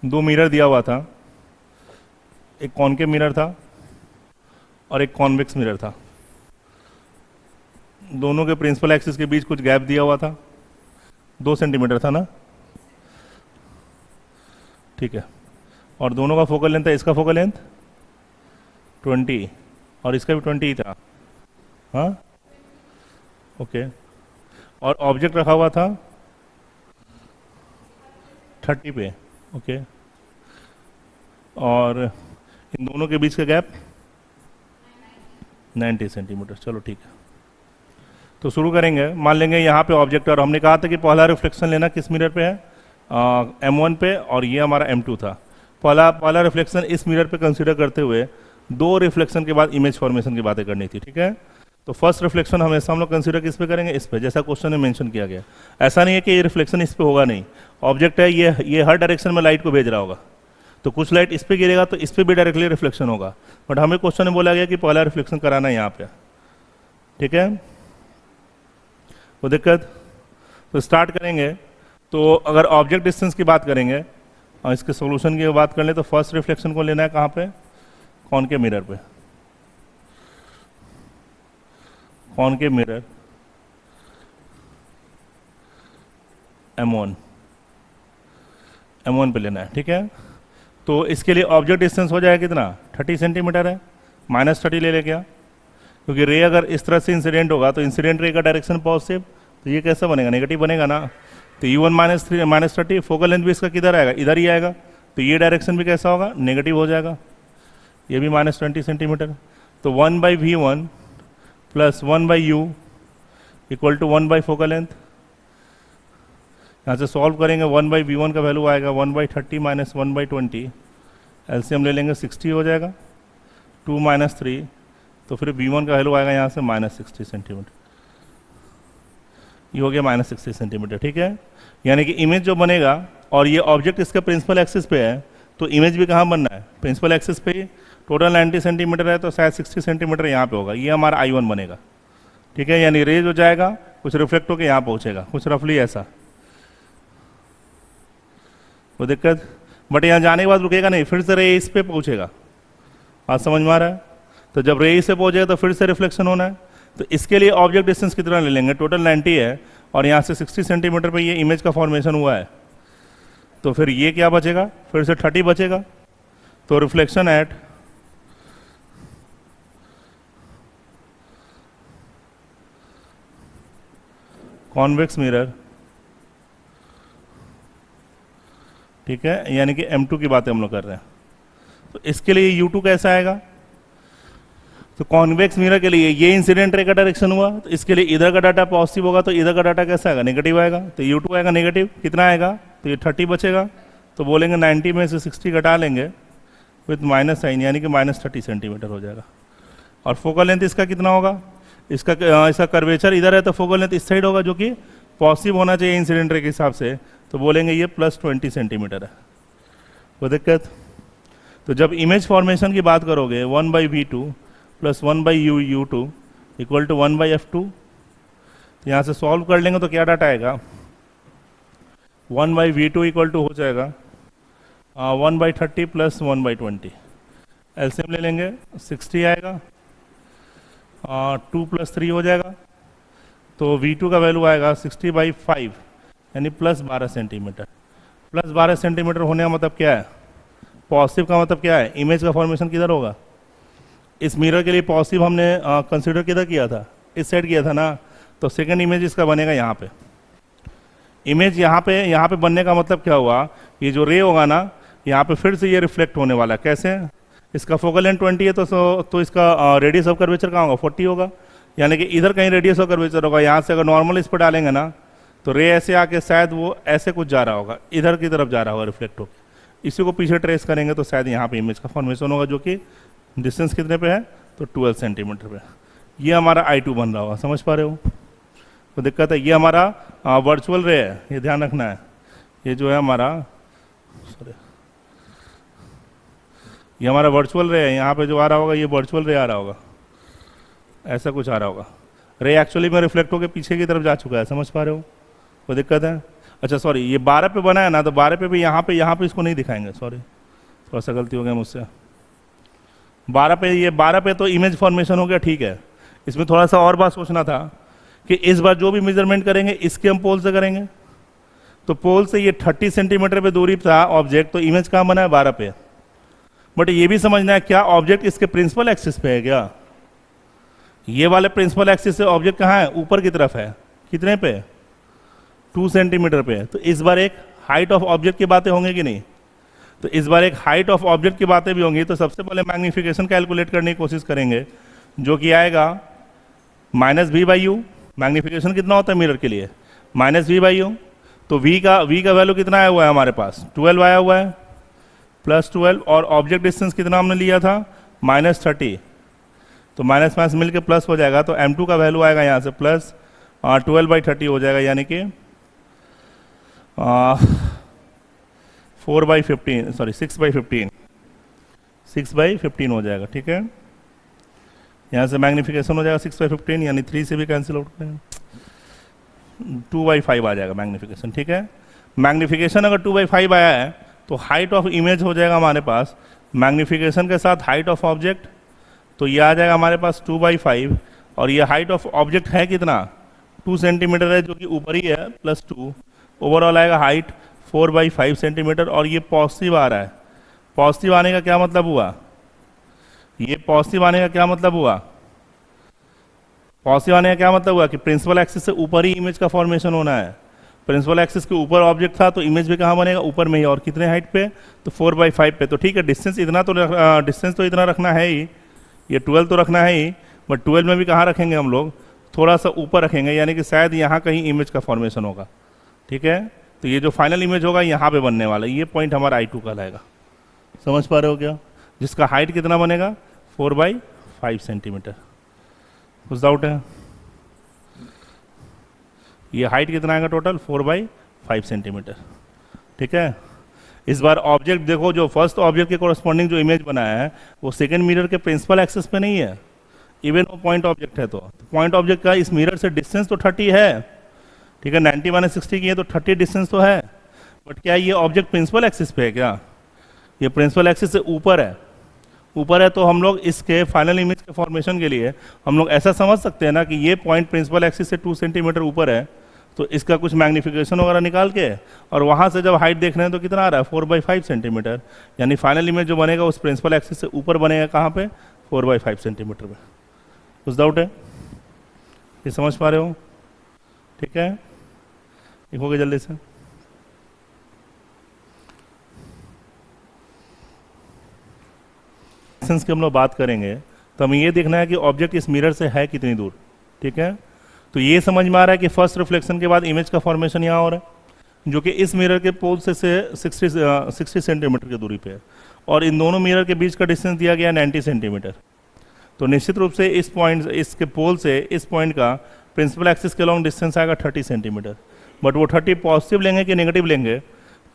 दो मिरर दिया हुआ था, एक कॉनकेव मिरर था और एक कॉन्वेक्स मिरर था। दोनों के प्रिंसिपल एक्सिस के बीच कुछ गैप दिया हुआ था, 2 सेंटीमीटर था ना, ठीक है। और दोनों का फोकल लेंथ है, इसका फोकल लेंथ 20 और इसका भी 20 ही था, हाँ ओके। और ऑब्जेक्ट रखा हुआ था 30 पे, ओके। और इन दोनों के बीच का गैप 90 सेंटीमीटर, चलो ठीक है। तो शुरू करेंगे। मान लेंगे यहाँ पे ऑब्जेक्ट, और हमने कहा था कि पहला रिफ्लेक्शन लेना किस मिरर पे है, M1 पे, और ये हमारा M2 था। पहला रिफ्लेक्शन इस मिरर पे कंसीडर करते हुए दो रिफ्लेक्शन के बाद इमेज फॉर्मेशन की बातें करनी थी, ठीक है। तो फर्स्ट रिफ्लेक्शन हमेशा हम लोग कंसीडर किस पे करेंगे, इस पे, जैसा क्वेश्चन में मेंशन किया गया। ऐसा नहीं है कि ये रिफ्लेक्शन इस पे होगा, नहीं। ऑब्जेक्ट है, ये हर डायरेक्शन में लाइट को भेज रहा होगा, तो कुछ लाइट इस पे गिरेगा तो इस पे भी डायरेक्टली रिफ्लेक्शन होगा, बट हमें क्वेश्चन में बोला गया कि पहला रिफ्लेक्शन कराना है यहाँ पे, ठीक है। वो दिक्कत, तो स्टार्ट करेंगे। तो अगर ऑब्जेक्ट डिस्टेंस की बात करेंगे और इसके सॉल्यूशन की बात कर लें, तो फर्स्ट रिफ्लेक्शन को लेना है कहाँ पे, कॉनकेव मिरर पे। कॉनकेव मिरर M1 पे लेना है, ठीक है। तो इसके लिए ऑब्जेक्ट डिस्टेंस हो जाएगा कितना, 30 सेंटीमीटर है, -30 ले क्या, क्योंकि रे अगर इस तरह से इंसिडेंट होगा तो इंसिडेंट रे का डायरेक्शन पॉजिटिव, तो ये कैसा बनेगा, नेगेटिव बनेगा ना। तो U1 -30, फोकल लेंथ भी इसका किधर आएगा, इधर ही आएगा, तो ये डायरेक्शन भी कैसा होगा, नेगेटिव हो जाएगा, ये भी -20 सेंटीमीटर। तो 1/V1 + 1/U = 1 फोकल लेंथ। यहाँ से सॉल्व करेंगे, 1/V1 का वैल्यू आएगा 1/30 - 1/20, एलसीएम ले लेंगे 60 हो जाएगा, 2 - 3, तो फिर V1 का वैल्यू आएगा यहाँ से -60 सेंटीमीटर। ये हो गया -60 सेंटीमीटर, ठीक है। यानी कि इमेज जो बनेगा, और ये ऑब्जेक्ट इसका प्रिंसिपल एक्सिस पे है, तो इमेज भी कहाँ बनना है, प्रिंसिपल एक्सिस पे ही। टोटल 90 सेंटीमीटर है, तो शायद 60 सेंटीमीटर यहाँ पे होगा, ये हमारा I1 बनेगा, ठीक है। यानी रे जो जाएगा कुछ रिफ्लेक्ट होकर यहाँ पहुँचेगा, कुछ रफली ऐसा, वो दिक्कत। बट यहाँ जाने के बाद रुकेगा नहीं, फिर से रे इस पे पहुँचेगा, बात समझ में आ रहा है। तो जब रे इस पे पहुँचेगा तो फिर से रिफ्लेक्शन होना है। तो इसके लिए ऑब्जेक्ट डिस्टेंस कितना ले लेंगे, टोटल 90 है, और यहाँ से 60 सेंटीमीटर पे ये इमेज का फॉर्मेशन हुआ है, तो फिर ये क्या बचेगा, फिर से 30 बचेगा। तो रिफ्लेक्शन एट कॉन्वेक्स मिरर, ठीक है, यानी कि M2 की बातें हम लोग कर रहे हैं। तो इसके लिए U2 कैसा आएगा, तो कॉन्वेक्स मिरर के लिए ये इंसिडेंट रे का डायरेक्शन हुआ, तो इसके लिए इधर का डाटा पॉजिटिव होगा, तो इधर का डाटा कैसा आएगा, नेगेटिव आएगा, तो U2 आएगा नेगेटिव, कितना आएगा, तो ये 30 बचेगा। तो बोलेंगे 90 में से 60 घटा लेंगे विथ माइनस साइन, यानी कि -30 सेंटीमीटर हो जाएगा। और फोकल लेंथ इसका कितना होगा, इसका कर्वेचर इधर है, तो फोकल लेंथ इस साइड होगा, जो कि पॉजिटिव होना चाहिए इंसिडेंट रे के हिसाब से, तो बोलेंगे ये +20 सेंटीमीटर है, वो दिक्कत। तो जब इमेज फॉर्मेशन की बात करोगे, 1/V2 + 1/U2 = 1/F2, तो यहाँ से सॉल्व कर लेंगे तो क्या डाटा आएगा, 1/V2 = हो जाएगा 1/30 + 1/20, एलसीएम ले लेंगे 60 आएगा, 2 + 3 हो जाएगा, तो V2 का वैल्यू आएगा 60/5, यानी +12 सेंटीमीटर। +12 सेंटीमीटर होने का मतलब क्या है, पॉजिटिव का मतलब क्या है, इमेज का फॉर्मेशन किधर होगा, इस मिरर के लिए पॉजिटिव हमने कंसीडर किधर किया था, इस साइड किया था ना, तो सेकंड इमेज इसका बनेगा यहाँ पे। इमेज यहाँ पे बनने का मतलब क्या हुआ, ये जो रे होगा ना, यहाँ पे फिर से ये रिफ्लेक्ट होने वाला है, कैसे, इसका फोकल लेंथ 20 है, तो इसका रेडियस ऑफ कर्वेचर कहाँ होगा, 40 होगा, यानी कि इधर कहीं रेडियस ऑफ कर्वेचर होगा। यहाँ से अगर नॉर्मल इस पर डालेंगे ना, तो रे ऐसे आके शायद वो ऐसे कुछ जा रहा होगा, इधर की तरफ जा रहा होगा रिफ्लेक्ट होकर, इसी को पीछे ट्रेस करेंगे तो शायद यहाँ पे इमेज का फॉर्मेशन होगा, जो कि डिस्टेंस कितने पे है, तो 12 सेंटीमीटर पे। ये हमारा I2 बन रहा होगा, समझ पा रहे हो, तो दिक्कत है। ये हमारा वर्चुअल रे है, ये ध्यान रखना है, ये जो है हमारा, सॉरी, ये हमारा वर्चुअल रे है, यहाँ पे जो आ रहा होगा ये वर्चुअल रे आ रहा होगा, ऐसा कुछ आ रहा होगा। रे एक्चुअली में रिफ्लेक्ट होकर पीछे की तरफ जा चुका है, समझ पा रहे हो, कोई दिक्कत है। अच्छा सॉरी, ये 12 पे बना है ना, तो 12 पे भी यहाँ पे इसको नहीं दिखाएंगे, सॉरी थोड़ा सा गलती हो गया मुझसे। 12 पे तो इमेज फॉर्मेशन हो गया, ठीक है। इसमें थोड़ा सा और बात सोचना था कि इस बार जो भी मेजरमेंट करेंगे इसके हम पोल से करेंगे। तो पोल से ये 30 सेंटीमीटर पे दूरी था ऑब्जेक्ट, तो इमेज कहाँ बना है 12 पे। बट ये भी समझना है क्या ऑब्जेक्ट इसके प्रिंसिपल एक्सिस पे है क्या? ये वाले प्रिंसिपल एक्सिस से ऑब्जेक्ट कहाँ है? ऊपर की तरफ है। कितने पे? 2 सेंटीमीटर पे। तो इस बार एक हाइट ऑफ ऑब्जेक्ट की बातें होंगी कि नहीं? तो इस बार एक हाइट ऑफ ऑब्जेक्ट की बातें भी होंगी। तो सबसे पहले मैग्नीफिकेशन कैलकुलेट करने की कोशिश करेंगे, जो कि आएगा -v/u। मैग्नीफिकेशन कितना होता है मिरर के लिए? -v/u। तो v का वैल्यू कितना आया हुआ है हमारे पास? 12 आया हुआ है, +12। और ऑब्जेक्ट डिस्टेंस कितना हमने लिया था? -30। तो माइनस माइनस मिल के प्लस हो जाएगा, तो m2 का वैल्यू आएगा यहाँ से प्लस 12/30 हो जाएगा, यानी कि 4/15 सॉरी 6/15 हो जाएगा, ठीक है। यहाँ से मैग्नीफिकेशन हो जाएगा 6/15, यानी 3 से भी कैंसिल आउट करेंगे, 2/5 आ जाएगा मैग्नीफिकेशन, ठीक है। मैग्नीफिकेशन अगर 2/5 आया है तो हाइट ऑफ इमेज हो जाएगा हमारे पास मैग्नीफिकेशन के साथ हाइट ऑफ ऑब्जेक्ट। तो ये आ जाएगा हमारे पास 2/5, और ये हाइट ऑफ ऑब्जेक्ट है कितना? 2 सेंटीमीटर है, जो कि ऊपर ही है, +2। ओवरऑल आएगा हाइट 4/5 सेंटीमीटर। और ये पॉजिटिव आ रहा है। पॉजिटिव आने का क्या मतलब हुआ? ये पॉजिटिव आने का क्या मतलब हुआ? पॉजिटिव आने का क्या मतलब हुआ कि प्रिंसिपल एक्सिस से ऊपर ही इमेज का फॉर्मेशन होना है। प्रिंसिपल एक्सिस के ऊपर ऑब्जेक्ट था, तो इमेज भी कहाँ बनेगा? ऊपर में ही। और कितने हाइट पे? तो 4/5 पे। तो ठीक है, डिस्टेंस तो इतना रखना है ही, ये 12 तो रखना है ही, बट 12 में भी कहाँ रखेंगे हम लोग? थोड़ा सा ऊपर रखेंगे, यानी कि शायद यहाँ कहीं इमेज का फॉर्मेशन होगा, ठीक है। तो ये जो फाइनल इमेज होगा यहाँ पे बनने वाला है, ये पॉइंट हमारा I2 कहलाएगा। समझ पा रहे हो क्या? जिसका हाइट कितना बनेगा? 4/5 सेंटीमीटर। कुछ डाउट है? ये हाइट कितना आएगा टोटल? 4/5 सेंटीमीटर, ठीक है। इस बार ऑब्जेक्ट देखो, जो फर्स्ट ऑब्जेक्ट के कोरस्पॉन्डिंग जो इमेज बनाया है वो सेकंड मिरर के प्रिंसिपल एक्सिस पे नहीं है, इवन वो पॉइंट ऑब्जेक्ट है। तो पॉइंट ऑब्जेक्ट का इस मिरर से डिस्टेंस तो 30 है, ठीक है। 90 - 60 की है तो 30 डिस्टेंस तो है, बट क्या ये ऑब्जेक्ट प्रिंसिपल एक्सिस पे है क्या? ये प्रिंसिपल एक्सिस से ऊपर है। ऊपर है तो हम लोग इसके फाइनल इमेज के फॉर्मेशन के लिए हम लोग ऐसा समझ सकते हैं ना कि ये पॉइंट प्रिंसिपल एक्सिस से 2 सेंटीमीटर ऊपर है, तो इसका कुछ मैग्नीफिकेशन वगैरह निकाल के और वहाँ से जब हाइट देख रहे हैं तो कितना आ रहा है? 4/5 सेंटीमीटर। यानी फाइनल इमेज जो बनेगा उस प्रिंसिपल एक्सिस से ऊपर बनेगा, कहाँ पे? 4/5 सेंटीमीटर पे। कुछ डाउट है? ये समझ पा रहे हो? ठीक है, लिखोगे जल्दी से। डिस्टेंस की हम लोग बात करेंगे तो हमें ये देखना है कि ऑब्जेक्ट इस मिरर से है कितनी दूर, ठीक है। तो ये समझ में आ रहा है कि फर्स्ट रिफ्लेक्शन के बाद इमेज का फॉर्मेशन यहाँ हो रहा है, जो कि इस मिरर के पोल से 60 सेंटीमीटर की दूरी पे है, और इन दोनों मिरर के बीच का डिस्टेंस दिया गया 90 सेंटीमीटर। तो निश्चित रूप से इस पॉइंट, इसके पोल से इस पॉइंट का प्रिंसिपल एक्सिस के लॉन्ग डिस्टेंस आएगा 30 सेंटीमीटर। बट वो 30 पॉजिटिव लेंगे कि नेगेटिव लेंगे?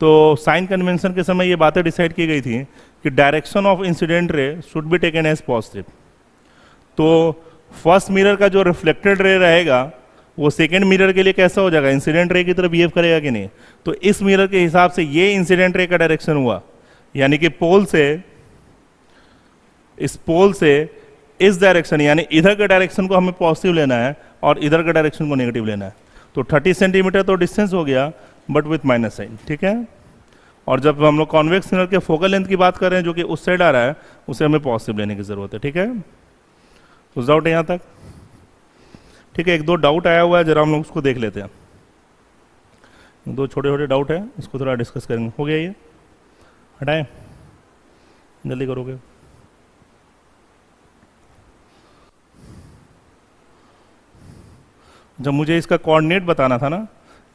तो साइन कन्वेंशन के समय ये बातें डिसाइड की गई थी कि direction of incident ray should be taken as positive. तो फर्स्ट मिरर का जो रिफ्लेक्टेड रे रहेगा वो सेकेंड मिरर के लिए कैसा हो जाएगा? इंसिडेंट रे की तरह बिहेव करेगा कि नहीं? तो इस मिरर के हिसाब से ये इंसिडेंट रे का डायरेक्शन हुआ, यानी कि पोल से इस डायरेक्शन, यानी इधर के डायरेक्शन को हमें पॉजिटिव लेना है और इधर के डायरेक्शन को नेगेटिव लेना है। तो 30 सेंटीमीटर तो डिस्टेंस हो गया, बट विथ माइनस साइन, ठीक है। और जब हम लोग कॉन्वेक्स मिरर के फोकल लेंथ की बात कर रहे हैं, जो कि उस साइड आ रहा है, उसे हमें पॉजिटिव लेने की जरूरत है, ठीक है। कुछ डाउट है यहाँ तक? ठीक है, एक दो डाउट आया हुआ है, जरा हम लोग उसको देख लेते हैं। दो छोटे छोटे डाउट है, इसको थोड़ा डिस्कस करेंगे। हो गया ये? हटाएं, जल्दी करोगे। जब मुझे इसका कोऑर्डिनेट बताना था ना,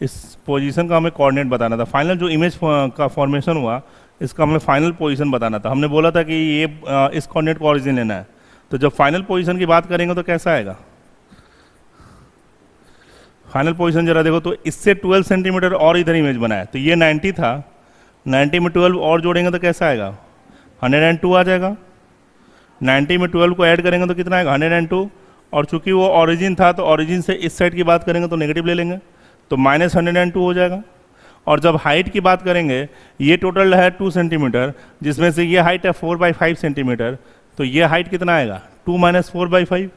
इस पोजीशन का हमें कोऑर्डिनेट बताना था, फाइनल जो इमेज का फॉर्मेशन हुआ इसका हमें फाइनल पोजीशन बताना था। हमने बोला था कि ये इस कोऑर्डिनेट को ऑरिजिन लेना है। तो जब फाइनल पोजीशन की बात करेंगे तो कैसा आएगा फाइनल पोजीशन? जरा देखो, तो इससे 12 सेंटीमीटर और इधर इमेज बनाया, तो ये 90 था, 90 में 12 और जोड़ेंगे तो कैसा आएगा? 102 आ जाएगा। 90 में 12 को ऐड करेंगे तो कितना आएगा? 102। और चूंकि वो ऑरिजिन था तो ऑरिजिन से इस साइड की बात करेंगे तो नेगेटिव ले लेंगे, तो -102 हो जाएगा। और जब हाइट की बात करेंगे, ये टोटल है 2 सेंटीमीटर, जिसमें से ये हाइट है 4/5 सेंटीमीटर, तो ये हाइट कितना आएगा 2 - 4/5,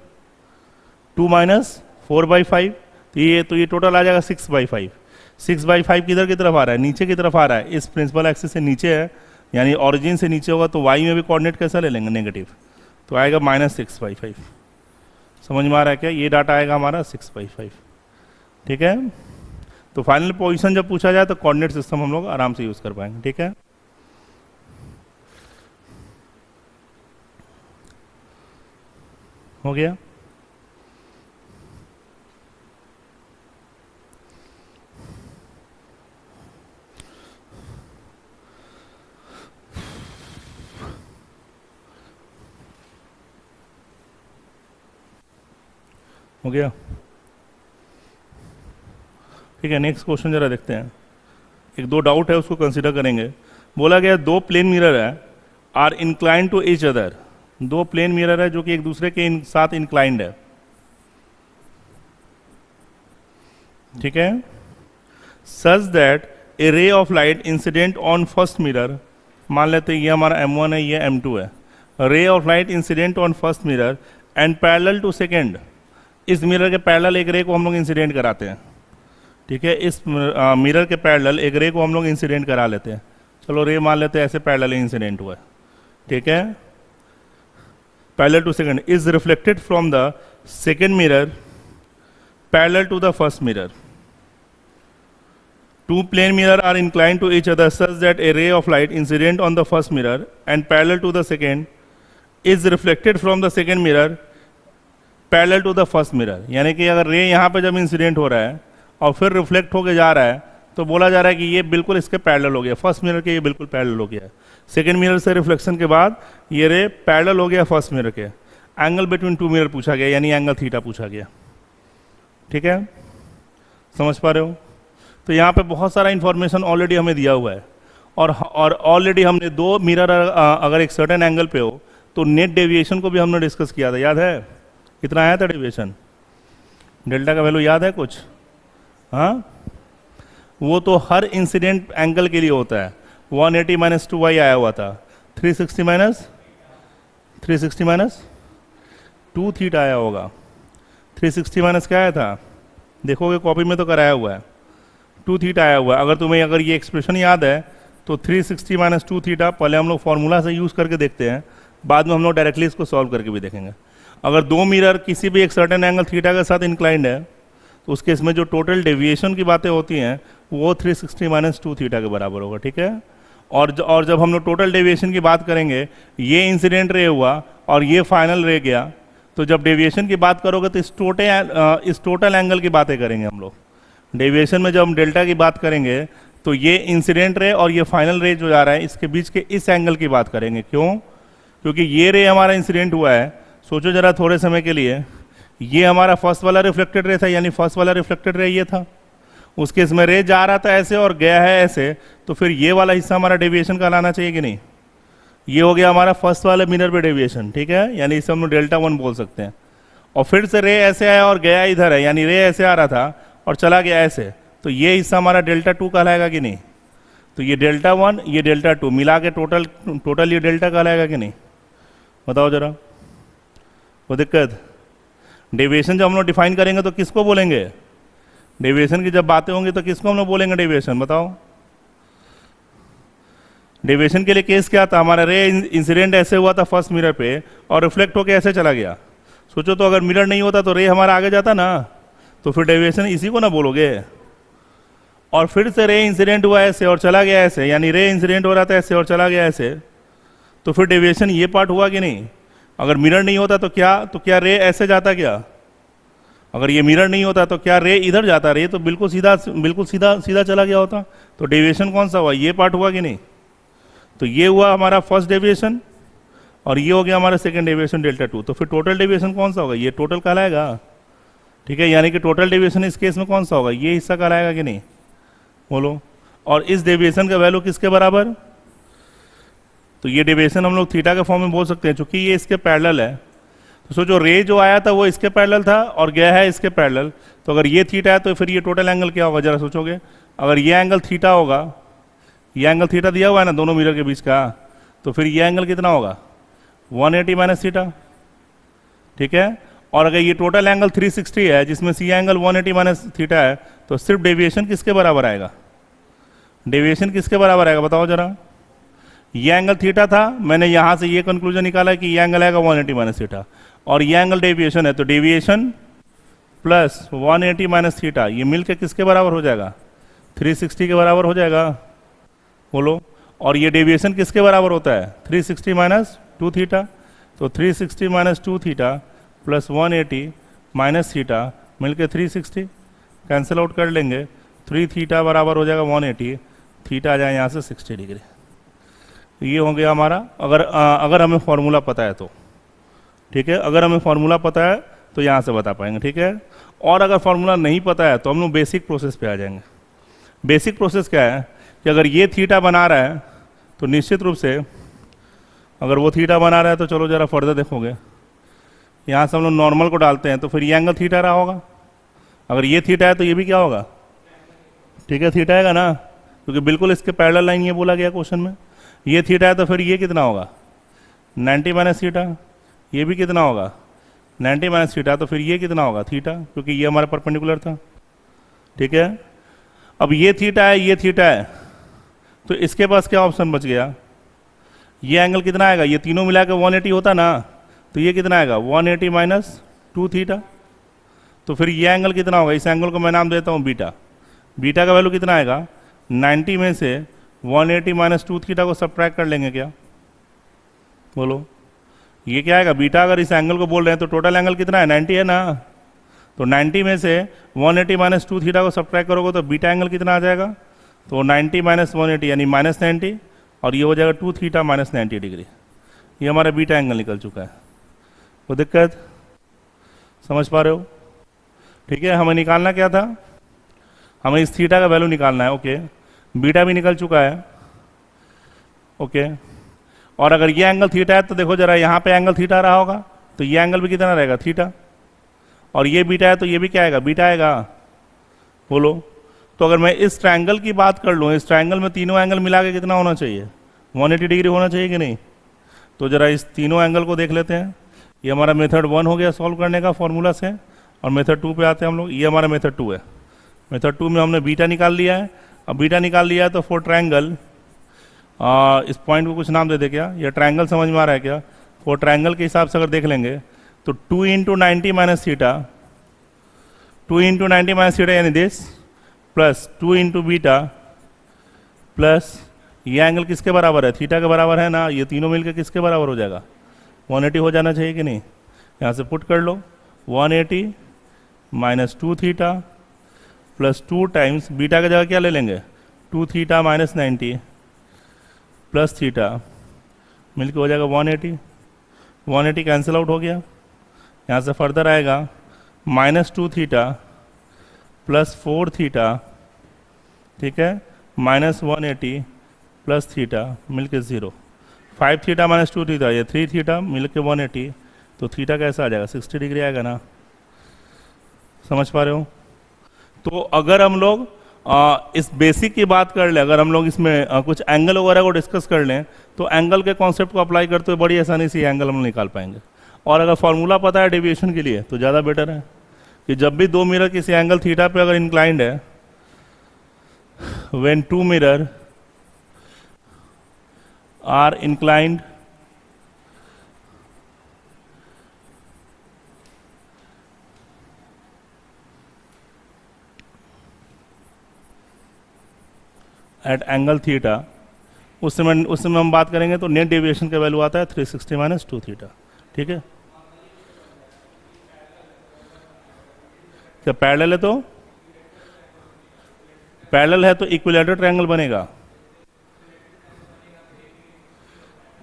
2 - 4/5, तो ये टोटल आ जाएगा 6/5। 6/5 किधर की तरफ आ रहा है, नीचे की तरफ आ रहा है, इस प्रिंसिपल एक्सिस से नीचे है, यानी ऑरिजिन से नीचे होगा, तो वाई में भी कोऑर्डिनेट कैसा ले लेंगे, नेगेटिव, तो आएगा -6/5। समझ में आ रहा है क्या, ये डाटा आएगा हमारा 6/5। ठीक है, तो फाइनल पोजीशन जब पूछा जाए तो कोऑर्डिनेट सिस्टम हम लोग आराम से यूज कर पाएंगे। ठीक है, हो गया। हो गया, ठीक है। नेक्स्ट क्वेश्चन जरा देखते हैं, एक दो डाउट है उसको कंसीडर करेंगे। बोला गया दो प्लेन मिरर है are inclined to each other, दो प्लेन मिरर है जो कि एक दूसरे के साथ इंक्लाइंड है। ठीक है, सच दैट ए रे of light incident on first mirror, मान लेते हैं ये हमारा M1 है, ये M2 है, ray of light incident on first mirror and parallel to second, इस मिरर के पैरेलल एक रे को हम लोग इंसिडेंट कराते हैं। ठीक है, इस मिरर के पैरेलल एक रे को हम लोग इंसिडेंट करा लेते हैं। चलो रे मान लेते हैं ऐसे पैरेलल इंसिडेंट हुआ है। ठीक है, parallel to second is reflected from the second mirror parallel to the first mirror. Two plane mirror are inclined to each other such that a ray of light incident on the first mirror and parallel to the second is reflected from the second mirror parallel to the first mirror। यानी कि अगर रे यहाँ पे जब incident हो रहा है और फिर रिफ्लेक्ट होके जा रहा है तो बोला जा रहा है कि ये बिल्कुल इसके पैरेलल हो गया, फर्स्ट मिरर के ये बिल्कुल पैरेलल हो गया। सेकेंड मिरर से रिफ्लेक्शन के बाद ये रे पैरेलल हो गया फर्स्ट मिरर के। एंगल बिटवीन टू मिरर पूछा गया, यानी एंगल थीटा पूछा गया। ठीक है, समझ पा रहे हो। तो यहाँ पे बहुत सारा इंफॉर्मेशन ऑलरेडी हमें दिया हुआ है, और ऑलरेडी हमने दो मिरर अगर एक सर्टेन एंगल पे हो तो नेट डेविएशन को भी हमने डिस्कस किया था, याद है कितना आया था डेविएशन, डेल्टा का वैल्यू याद है कुछ? हाँ, वो तो हर इंसिडेंट एंगल के लिए होता है। 180 - 2y आया हुआ था, 360 - 2 थीटा आया होगा। 360 क्या आया था, देखोगे कॉपी में तो कराया हुआ है, 2 थीटा आया हुआ है। अगर ये एक्सप्रेशन याद है तो 360 - 2 थीटा पहले हम लोग फॉर्मूला से यूज़ करके देखते हैं, बाद में हम लोग डायरेक्टली इसको सॉल्व करके भी देखेंगे। अगर दो मिरर किसी भी एक सर्टेन एंगल थीटा के साथ इंक्लाइंड है तो उसके इसमें जो टोटल डेविएशन की बातें होती हैं वो 360 - 2 थीटा के बराबर होगा। ठीक है, और जब हम लोग टोटल डेविएशन की बात करेंगे, ये इंसिडेंट रे हुआ और ये फाइनल रे गया, तो जब डेविएशन की बात करोगे तो इस टोटल एंगल की बातें करेंगे हम लोग। डेविएशन में जब हम डेल्टा की बात करेंगे तो ये इंसिडेंट रे और ये फाइनल रे जो जा रहा है इसके बीच के इस एंगल की बात करेंगे। क्यों? क्योंकि ये रे हमारा इंसिडेंट हुआ है, सोचो जरा थोड़े समय के लिए, ये हमारा फर्स्ट वाला रिफ्लेक्टेड रे था, यानी फर्स्ट वाला रिफ्लेक्टेड रे ये था, उसके इसमें रे जा रहा था ऐसे और गया है ऐसे, तो फिर ये वाला हिस्सा हमारा डेविएशन का लाना चाहिए कि नहीं? ये हो गया हमारा फर्स्ट वाले मिरर पे डेविएशन। ठीक है, यानी इसे हम लोग डेल्टा 1 बोल सकते हैं। और फिर से रे ऐसे आया और गया इधर है, यानी रे ऐसे आ रहा था और चला गया ऐसे, तो ये हिस्सा हमारा डेल्टा 2 कहलाएगा कि नहीं? तो ये डेल्टा 1 ये डेल्टा 2 मिला के टोटल ये डेल्टा कहलाएगा कि नहीं? बताओ जरा, वो दिक्कत। डेविएशन जब हम लोग डिफाइन करेंगे तो किसको बोलेंगे? डेविएशन की जब बातें होंगी तो किसको हम लोग बोलेंगे डेविएशन? बताओ। डेविएशन के लिए केस क्या था, हमारा रे इंसिडेंट ऐसे हुआ था फर्स्ट मिरर पे और रिफ्लेक्ट होके ऐसे चला गया। सोचो तो अगर मिरर नहीं होता तो रे हमारा आगे जाता ना, तो फिर डेविएशन इसी को ना बोलोगे। और फिर से रे इंसिडेंट हुआ ऐसे और चला गया ऐसे, यानी रे इंसिडेंट हो रहा था ऐसे और चला गया ऐसे, तो फिर डेविएशन ये पार्ट हुआ कि नहीं? अगर मिरर नहीं होता तो क्या रे ऐसे जाता क्या? अगर ये मिरर नहीं होता तो क्या रे इधर जाता? रे तो बिल्कुल सीधा चला गया होता। तो डेविएशन कौन सा हुआ? ये पार्ट हुआ कि नहीं? तो ये हुआ हमारा फर्स्ट डेविएशन और ये हो गया हमारा सेकंड डेविएशन डेल्टा 2। तो फिर टोटल डेविएशन कौन सा होगा? ये टोटल कहलाएगा। ठीक है, यानी कि टोटल डेविएशन इस केस में कौन सा होगा? ये हिस्सा कहलाएगा कि नहीं? बोलो। और इस डेविएशन का वैल्यू किसके बराबर? तो ये डेविएशन हम लोग थीटा के फॉर्म में बोल सकते हैं, क्योंकि ये इसके पैरेलल है। तो सोचो रे जो आया था वो इसके पैरेलल था और गया है इसके पैरेलल, तो अगर ये थीटा है तो फिर ये टोटल एंगल क्या होगा? जरा सोचोगे, अगर ये एंगल थीटा होगा, ये एंगल थीटा दिया हुआ है ना दोनों मिरर के बीच का, तो फिर ये एंगल कितना होगा 180 माइनस थीटा, ठीक है। और अगर ये टोटल एंगल 360 है जिसमें से ये एंगल 180 माइनस थीटा है, तो सिर्फ डेविएशन किसके बराबर आएगा, डेविएशन किसके बराबर आएगा बताओ जरा। ये एंगल थीटा था, मैंने यहाँ से ये कंक्लूजन निकाला कि ये एंगल आएगा 180 माइनस थीटा, और ये एंगल डेविएशन है, तो डेविएशन प्लस 180 माइनस थीटा ये मिल के किसके बराबर हो जाएगा 360 के बराबर हो जाएगा, बोलो। और ये डेविएशन किसके बराबर होता है 360 माइनस 2 थीटा, तो 360 minus 2 theta plus 180 minus theta मिल के 360, कैंसिल आउट कर लेंगे, 3 थीटा बराबर हो जाएगा 180, थीटा आ जाए यहाँ से 60 डिग्री। ये हो गया हमारा, अगर हमें फॉर्मूला पता है तो, ठीक है। अगर हमें फॉर्मूला पता है तो यहाँ से बता पाएंगे, ठीक है। और अगर फॉर्मूला नहीं पता है तो हम लोग बेसिक प्रोसेस पे आ जाएंगे। बेसिक प्रोसेस क्या है कि अगर ये थीटा बना रहा है तो निश्चित रूप से, अगर वो थीटा बना रहा है तो चलो ज़रा फर्दर देखोगे, यहाँ से हम लोग नॉर्मल को डालते हैं तो फिर ये एंगल थीटा रहा होगा। अगर ये थीटा है तो ये भी क्या होगा, ठीक है, थीटा आएगा ना, क्योंकि बिल्कुल इसके पैरेलल लाइन ये बोला गया क्वेश्चन में। ये थीटा है तो फिर ये कितना होगा 90 माइनस थीटा, ये भी कितना होगा 90 माइनस थीटा, तो फिर ये कितना होगा थीटा, क्योंकि ये हमारा परपेंडिकुलर था, ठीक है। अब ये थीटा है, ये थीटा है, तो इसके पास क्या ऑप्शन बच गया, ये एंगल कितना आएगा, ये तीनों मिला के 180 होता ना, तो ये कितना आएगा 180 माइनस 2 थीटा, तो फिर ये एंगल कितना होगा, इस एंगल को मैं नाम देता हूँ बीटा। बीटा का वैल्यू कितना आएगा 90 में से 180 माइनस 2 थीटा को सब्ट्रैक्ट कर लेंगे क्या, बोलो। ये क्या आएगा बीटा, अगर इस एंगल को बोल रहे हैं तो टोटल एंगल कितना है 90 है ना, तो 90 में से 180 माइनस 2 थीटा को सब्ट्रैक्ट करोगे तो बीटा एंगल कितना आ जाएगा, तो 90 माइनस 180 यानी माइनस 90, और ये हो जाएगा 2 थीटा माइनस 90 डिग्री। ये हमारा बीटा एंगल निकल चुका है। कोई दिक्कत समझ पा रहे हो, ठीक है। हमें निकालना क्या था, हमें इस थीटा का वैल्यू निकालना है, ओके। बीटा भी निकल चुका है, ओके। और अगर ये एंगल थीटा है तो देखो जरा, यहाँ पे एंगल थीटा रहा होगा तो ये एंगल भी कितना रहेगा थीटा, और ये बीटा है तो ये भी क्या आएगा बीटा आएगा, बोलो। तो अगर मैं इस ट्रायंगल की बात कर लूँ, इस ट्रायंगल में तीनों एंगल मिला के कितना होना चाहिए 180 डिग्री होना चाहिए कि नहीं। तो जरा इस तीनों एंगल को देख लेते हैं। ये हमारा मेथड 1 हो गया सॉल्व करने का फॉर्मूला से, और मेथड 2 पे आते हैं हम लोग। ये हमारा मेथड 2 है। मेथड 2 में हमने बीटा निकाल लिया है। अब बीटा निकाल लिया है तो फॉर ट्रायंगल, इस पॉइंट को कुछ नाम दे दे क्या, ये ट्रायंगल समझ में आ रहा है क्या। फॉर ट्रायंगल के हिसाब से अगर देख लेंगे तो 2 into 90 minus theta, 2 into 90 minus theta यानी this, plus 2 into beta, plus ये एंगल किसके बराबर है थीटा के बराबर है ना, ये तीनों मिलकर किसके बराबर हो जाएगा 180 हो जाना चाहिए कि नहीं। यहाँ से पुट कर लो 180 minus 2 theta plus 2 times beta का जगह क्या ले लेंगे 2 थीटा माइनस 90 प्लस थीटा मिलकर हो जाएगा 180। 180 कैंसिल आउट हो गया। यहाँ से फर्दर आएगा माइनस 2 थीटा प्लस 4 थीटा, ठीक है, माइनस 180 प्लस थीटा मिलके 0। 5 थीटा माइनस 2 थीटा, ये 3 थीटा मिलके 180, तो थीटा कैसा आ जाएगा 60 डिग्री आएगा ना। समझ पा रहे हो। तो अगर हम लोग इस बेसिक की बात कर लें, अगर हम लोग इसमें कुछ एंगल वगैरह को डिस्कस कर लें तो एंगल के कॉन्सेप्ट को अप्लाई करते हुए बड़ी आसानी से एंगल हम निकाल पाएंगे। और अगर फॉर्मूला पता है डेविएशन के लिए तो ज़्यादा बेटर है कि जब भी दो मिरर किसी एंगल थीटा पे अगर इंक्लाइंड है, when two mirror are inclined at angle theta, उस समय हम बात करेंगे तो नेट डेविएशन का वैल्यू आता है 360 माइनस 2 थीटा, ठीक है। क्या पैरेलल है तो पैरेलल है तो इक्विलेटरल ट्रायंगल बनेगा।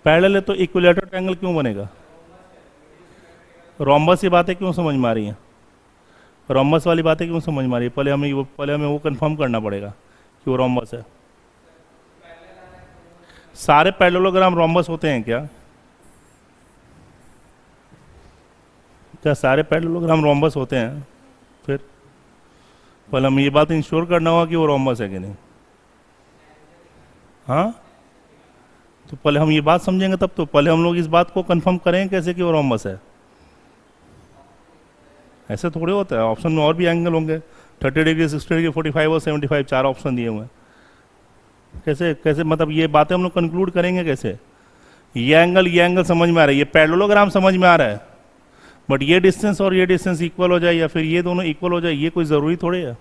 पैरेलल है तो इक्विलेटरल ट्रायंगल क्यों बनेगा। रोम्बस की बातें क्यों समझ में आ रही हैं, रोम्बस वाली बातें क्यों समझ में आ रही है। पहले हमें वो कंफर्म करना पड़ेगा कि वो रोम्बस है। सारे पैरेललोग्राम रोम्बस होते हैं क्या, क्या सारे पैरेललोग्राम रोम्बस होते हैं। फिर पहले हम ये बात इंश्योर करना होगा कि वो रोम्बस है कि नहीं। हाँ, तो पहले हम ये बात समझेंगे तब तो। पहले हम लोग इस बात को कंफर्म करेंगे कैसे कि वो रोम्बस है। ऐसे थोड़े होता है, ऑप्शन में और भी एंगल होंगे, 30 डिग्री, 60 डिग्री, 45 और 75, 4 ऑप्शन दिए हुए हैं। कैसे कैसे मतलब ये बातें हम लोग कंक्लूड करेंगे कैसे? ये एंगल समझ में आ रहा है, ये पैरेललोग्राम समझ में आ रहा है, बट ये डिस्टेंस और ये डिस्टेंस इक्वल हो जाए या फिर ये दोनों इक्वल हो जाए, ये कोई ज़रूरी थोड़े है।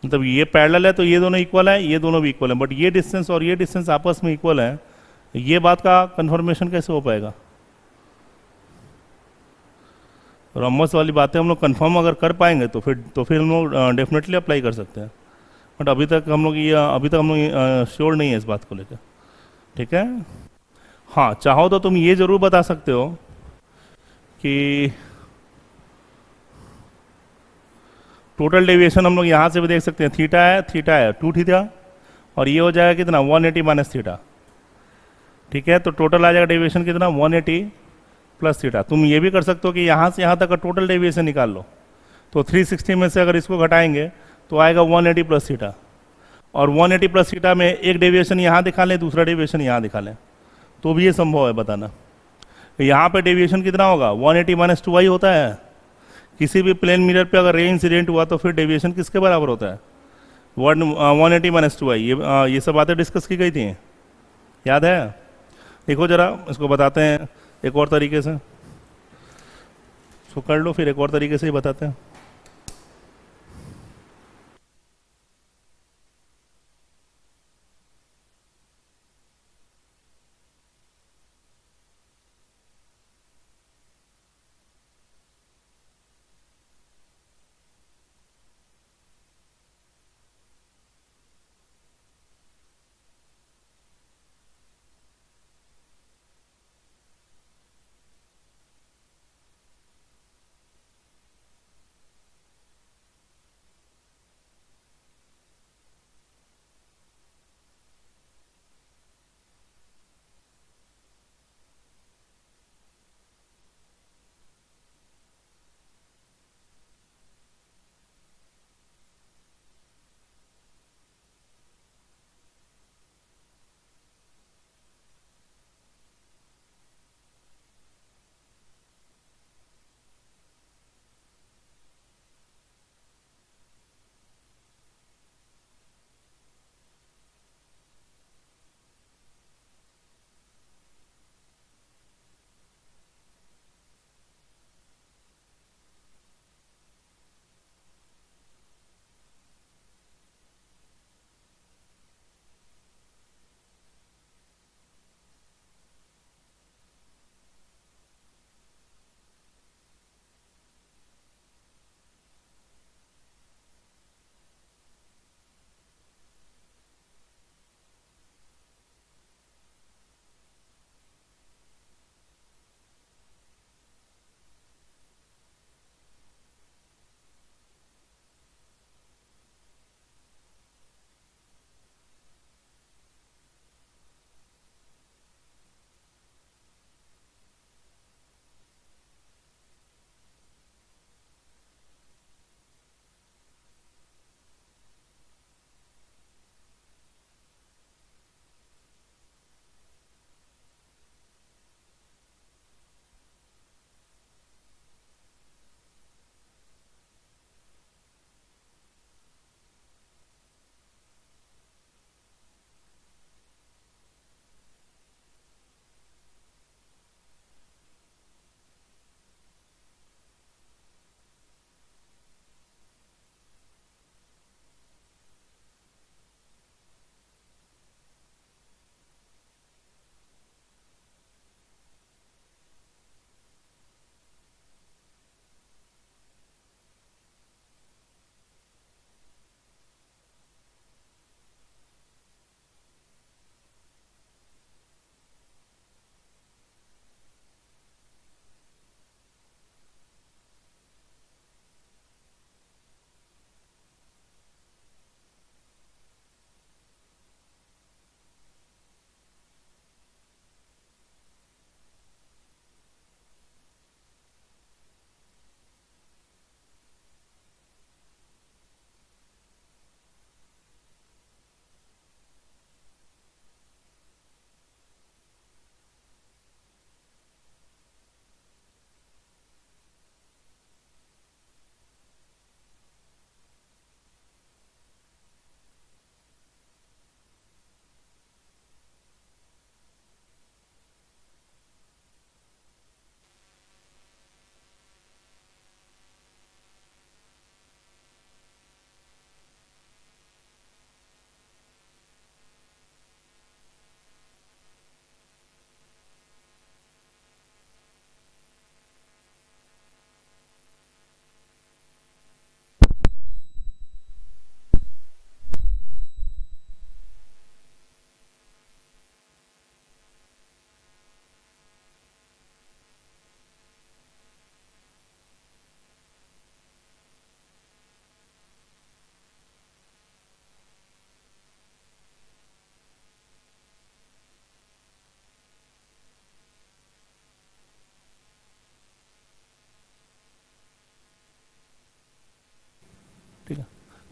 मतलब ये पैरेलल है तो ये दोनों इक्वल है, ये दोनों भी इक्वल है, बट ये डिस्टेंस और ये डिस्टेंस आपस में इक्वल है, ये बात का कंफर्मेशन कैसे हो पाएगा? रोम्बस वाली बातें हम लोग कंफर्म अगर कर पाएंगे तो फिर हम लोग डेफिनेटली अप्लाई कर सकते हैं। बट अभी तक हम लोग श्योर नहीं है इस बात को लेकर। ठीक है। हाँ, चाहो तो तुम ये जरूर बता सकते हो कि टोटल डेविएशन हम लोग यहाँ से भी देख सकते हैं, थीटा है 2 थीटा, और ये हो जाएगा कितना 180 माइनस थीटा। ठीक है, तो टोटल आ जाएगा डेविएशन कितना 180 प्लस थीटा। तुम ये भी कर सकते हो कि यहाँ से यहाँ तक का टोटल डेविएशन निकाल लो, तो 360 में से अगर इसको घटाएंगे तो आएगा 180 प्लस थीटा, और 180 प्लस थीटा में एक डेविएशन यहाँ दिखा लें, दूसरा डेविएशन यहाँ दिखा लें, तो भी ये संभव है बताना। यहाँ पे डेविएशन कितना होगा 180 माइनस 2i होता है। किसी भी प्लेन मिरर पे अगर रे इंसिडेंट हुआ तो फिर डेविएशन किसके बराबर होता है 180 माइनस 2i। ये सब बातें डिस्कस की गई थी, याद है? देखो जरा इसको बताते हैं एक और तरीके से, इसको कर लो फिर एक और तरीके से ही बताते हैं।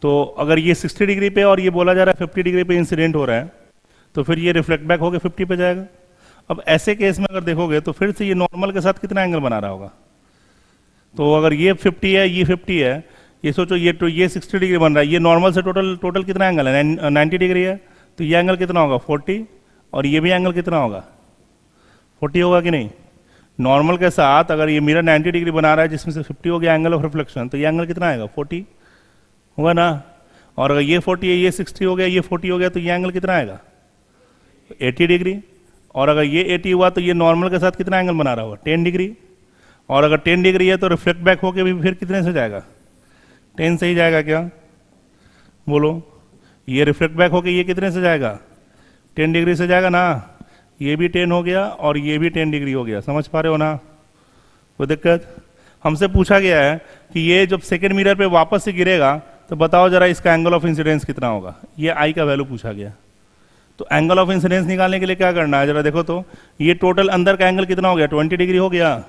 तो अगर ये 60 डिग्री पे और ये बोला जा रहा है 50 डिग्री पे इंसिडेंट हो रहा है, तो फिर ये रिफ्लेक्ट बैक होकर 50 पे जाएगा। अब ऐसे केस में अगर देखोगे तो फिर से ये नॉर्मल के साथ कितना एंगल बना रहा होगा। तो अगर ये 50 है, ये 50 है, ये सोचो ये 60 डिग्री बन रहा है, ये नॉर्मल से टोटल कितना एंगल है, 90 डिग्री है, तो ये एंगल कितना होगा 40, और ये भी एंगल कितना होगा 40 होगा कि नहीं। नॉर्मल के साथ अगर ये मिरर 90 डिग्री बना रहा है जिसमें से 50 हो गया एंगल ऑफ रिफ्लेक्शन, तो ये एंगल कितना आएगा 40 होगा ना। और अगर ये 40 है, ये 60 हो गया, ये 40 हो गया, तो ये एंगल कितना आएगा 80 डिग्री। और अगर ये 80 हुआ तो ये नॉर्मल के साथ कितना एंगल बना रहा होगा 10 डिग्री। और अगर 10 डिग्री है तो रिफ्लेक्ट बैक होके भी फिर कितने से जाएगा 10 से ही जाएगा क्या, बोलो। ये रिफ्लेक्ट बैक होके ये कितने से जाएगा 10 डिग्री से जाएगा ना। ये भी 10 हो गया और ये भी 10 डिग्री हो गया, समझ पा रहे हो ना। कोई दिक्कत। हमसे पूछा गया है कि ये जब सेकेंड मिरर पे वापस से गिरेगा तो बताओ जरा इसका एंगल ऑफ इंसिडेंस कितना होगा। ये आई का वैल्यू पूछा गया। तो एंगल ऑफ इंसिडेंस निकालने के लिए क्या करना है जरा देखो तो। ये टोटल अंदर का एंगल कितना हो गया 20 डिग्री हो गया,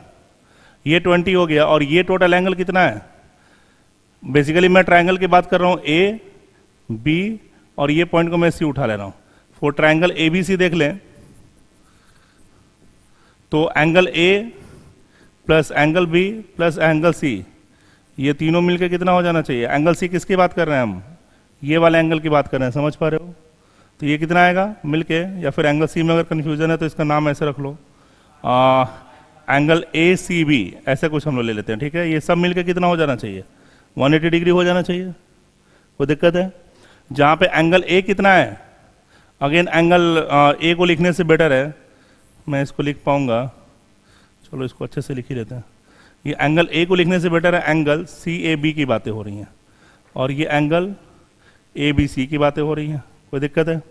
ये 20 हो गया, और ये टोटल एंगल कितना है। बेसिकली मैं ट्रायंगल की बात कर रहा हूँ ए बी, और ये पॉइंट को मैं सी उठा ले रहा हूँ। For triangle A B C देख लें तो angle A plus angle B plus angle C, ये तीनों मिलकर कितना हो जाना चाहिए। एंगल सी किसकी बात कर रहे हैं हम, ये वाले एंगल की बात कर रहे हैं, समझ पा रहे हो। तो ये कितना आएगा मिलके, या फिर एंगल सी में अगर कन्फ्यूजन है तो इसका नाम ऐसे रख लो, एंगल ए सी बी, ऐसे कुछ हम लोग ले लेते हैं, ठीक है। ये सब मिलके कितना हो जाना चाहिए 180 डिग्री हो जाना चाहिए। कोई दिक्कत है। जहाँ पे एंगल ए कितना है, अगेन एंगल ए को लिखने से बेटर है, मैं इसको लिख पाऊंगा, चलो इसको अच्छे से लिख ही लेते हैं। ये एंगल ए को लिखने से बेटर है एंगल सी ए बी की बातें हो रही हैं, और ये एंगल ए बी सी की बातें हो रही हैं। कोई दिक्कत है।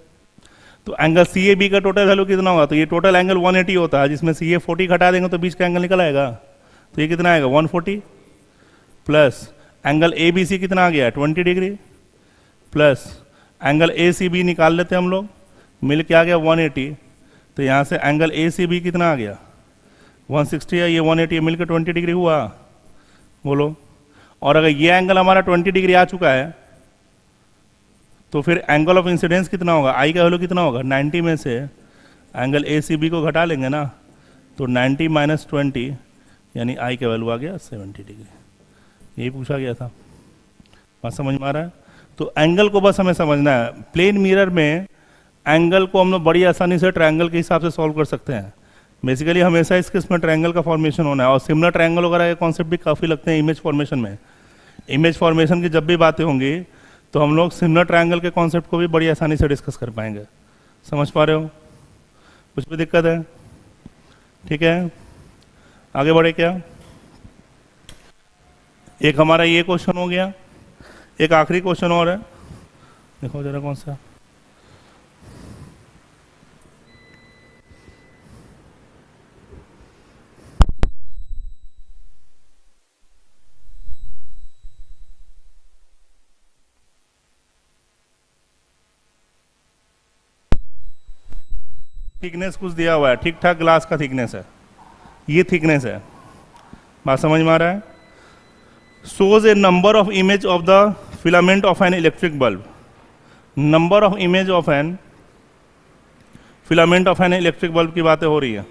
तो एंगल सी ए बी का टोटल वैल्यू कितना होगा, तो ये टोटल एंगल 180 होता है, जिसमें से ये 40 घटा देंगे तो बीच का एंगल निकल आएगा। तो ये कितना आएगा 140, plus angle A B C कितना आ गया 20 degree, plus angle A C B निकाल लेते हैं हम लोग, मिल के आ गया 180। तो यहाँ से एंगल ए सी बी कितना आ गया 160 है, ये 180 मिल के 20 डिग्री हुआ, बोलो। और अगर ये एंगल हमारा 20 डिग्री आ चुका है तो फिर एंगल ऑफ इंसिडेंस कितना होगा, आई का वैल्यू कितना होगा 90 में से एंगल ए सी बी को घटा लेंगे ना, तो 90 माइनस 20 यानी आई का वैल्यू आ गया 70 डिग्री। यही पूछा गया था, बात समझ में आ रहा है। तो एंगल को बस हमें समझना है। प्लेन मिरर में एंगल को हम लोग बड़ी आसानी से ट्रायंगल के हिसाब से सॉल्व कर सकते हैं। बेसिकली हमेशा इस केस में ट्रायंगल का फॉर्मेशन होना है, और सिमिलर ट्रायंगल वगैरह के कॉन्सेप्ट भी काफ़ी लगते हैं इमेज फॉर्मेशन में। इमेज फॉर्मेशन की जब भी बातें होंगी तो हम लोग सिमिलर ट्रायंगल के कॉन्सेप्ट को भी बड़ी आसानी से डिस्कस कर पाएंगे। समझ पा रहे हो, कुछ भी दिक्कत है, ठीक है। आगे बढ़े क्या। एक हमारा ये क्वेश्चन हो गया, एक आखिरी क्वेश्चन और है, देखो जरा कौन सा। थिकनेस कुछ दिया हुआ है, ठीक ठाक ग्लास का थिकनेस है, ये थिकनेस है, बात समझ में आ रहा है। shows a number of image of the filament of an electric bulb, number of image of an filament of an electric bulb की बातें हो रही है।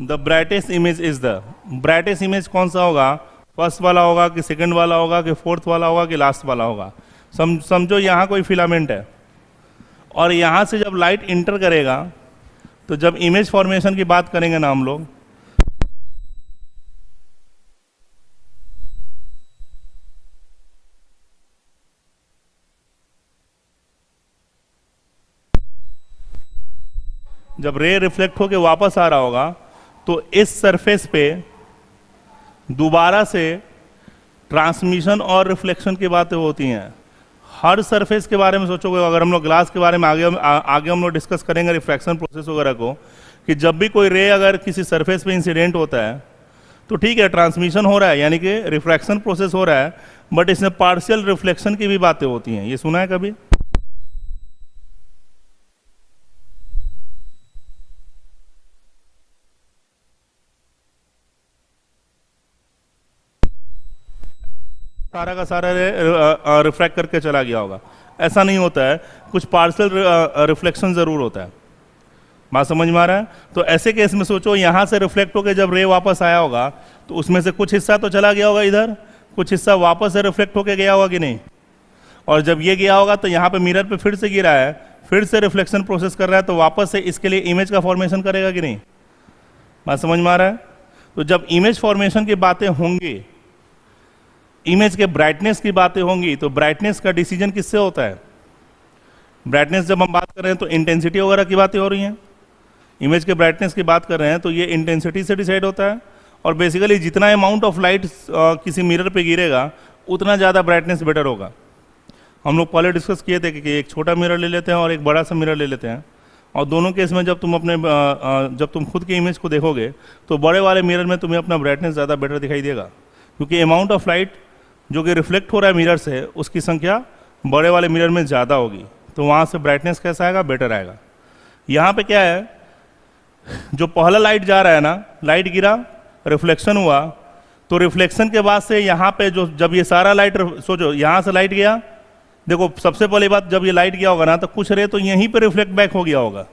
The brightest image is the, brightest image कौन सा होगा, फर्स्ट वाला होगा कि सेकंड वाला होगा कि फोर्थ वाला होगा कि लास्ट वाला होगा। समझो यहाँ कोई फिलामेंट है और यहाँ से जब लाइट इंटर करेगा तो जब इमेज फॉर्मेशन की बात करेंगे ना हम लोग, जब रे रिफ्लेक्ट होके वापस आ रहा होगा तो इस सरफेस पे दोबारा से ट्रांसमिशन और रिफ्लेक्शन की बातें होती हैं। हर सरफेस के बारे में सोचोगे, अगर हम लोग ग्लास के बारे में आगे हम लोग डिस्कस करेंगे रिफ्रैक्शन प्रोसेस वगैरह को, कि जब भी कोई रे अगर किसी सरफेस पे इंसिडेंट होता है तो ठीक है ट्रांसमिशन हो रहा है यानी कि रिफ्रैक्शन प्रोसेस हो रहा है, बट इसमें पार्शियल रिफ्लेक्शन की भी बातें होती हैं। ये सुना है कभी। सारा का सारा रिफ्रैक्ट करके चला गया होगा। ऐसा नहीं होता है, कुछ पार्शियल रिफ्लेक्शन ज़रूर होता है। बात समझ में आ रहा है? तो ऐसे केस में सोचो यहाँ से रिफ्लेक्ट होकर जब रे वापस आया होगा तो उसमें से कुछ हिस्सा तो चला गया होगा इधर, कुछ हिस्सा वापस से रिफ्लेक्ट होकर गया होगा कि नहीं। और जब ये गया होगा तो यहाँ पे मिरर पे फिर से गिरा है, फिर से रिफ्लेक्शन प्रोसेस कर रहा है, तो वापस से इसके लिए इमेज का फॉर्मेशन करेगा कि नहीं। बात समझ में आ रहा है? तो जब इमेज फॉर्मेशन की बातें होंगी, इमेज के ब्राइटनेस की बातें होंगी, तो ब्राइटनेस का डिसीजन किससे होता है? ब्राइटनेस जब हम बात कर रहे हैं तो इंटेंसिटी वगैरह की बातें हो रही हैं। इमेज के ब्राइटनेस की बात कर रहे हैं तो ये इंटेंसिटी से डिसाइड होता है। और बेसिकली जितना अमाउंट ऑफ लाइट किसी मिरर पे गिरेगा उतना ज़्यादा ब्राइटनेस बेटर होगा। हम लोग पहले डिस्कस किए थे कि एक छोटा मिरर ले लेते हैं और एक बड़ा सा मिरर ले लेते हैं, और दोनों केस में जब तुम खुद की इमेज को देखोगे तो बड़े वाले मिरर में तुम्हें अपना ब्राइटनेस ज़्यादा बेटर दिखाई देगा, क्योंकि अमाउंट ऑफ लाइट जो कि रिफ्लेक्ट हो रहा है मिरर से उसकी संख्या बड़े वाले मिरर में ज़्यादा होगी, तो वहाँ से ब्राइटनेस कैसा आएगा? बेटर आएगा। यहाँ पे क्या है, जो पहला लाइट जा रहा है ना, लाइट गिरा, रिफ्लेक्शन हुआ, तो रिफ्लेक्शन के बाद से यहाँ पे जो जब ये सारा लाइट, सोचो यहाँ से लाइट गया, देखो सबसे पहली बात जब ये लाइट गया होगा ना तो कुछ रे तो यहीं पे रिफ्लेक्ट बैक हो गया होगा।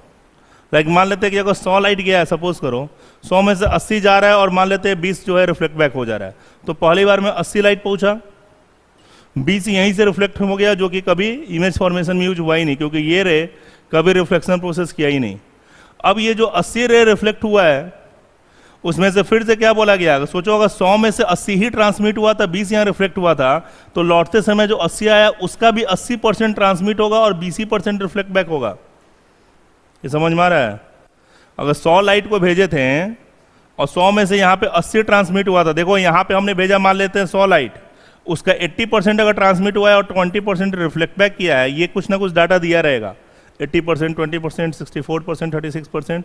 लाइक मान लेते हैं कि अगर 100 लाइट गया है, सपोज करो 100 में से 80 जा रहा है और मान लेते हैं 20 जो है रिफ्लेक्ट बैक हो जा रहा है, तो पहली बार में 80 लाइट पहुंचा, 20 यहीं से रिफ्लेक्ट हो गया, जो कि कभी इमेज फॉर्मेशन में यूज हुआ ही नहीं, क्योंकि ये रे कभी रिफ्लेक्शन प्रोसेस किया ही नहीं। अब ये जो 80 रे रिफ्लेक्ट हुआ है उसमें से फिर से क्या बोला गया, सोचो अगर 100 में से 80 ही ट्रांसमिट हुआ था, 20 यहाँ रिफ्लेक्ट हुआ था, तो लौटते समय जो 80 आया उसका भी 80% ट्रांसमिट होगा और 20% रिफ्लेक्ट बैक होगा। ये समझ में आ रहा है? अगर 100 लाइट को भेजे थे और 100 में से यहाँ पे 80 ट्रांसमिट हुआ था, देखो यहाँ पे हमने भेजा मान लेते हैं 100 लाइट, उसका 80% अगर ट्रांसमिट हुआ है और 20% रिफ्लेक्ट बैक किया है, ये कुछ ना कुछ डाटा दिया रहेगा, 80%, 20%, 64%, 36%।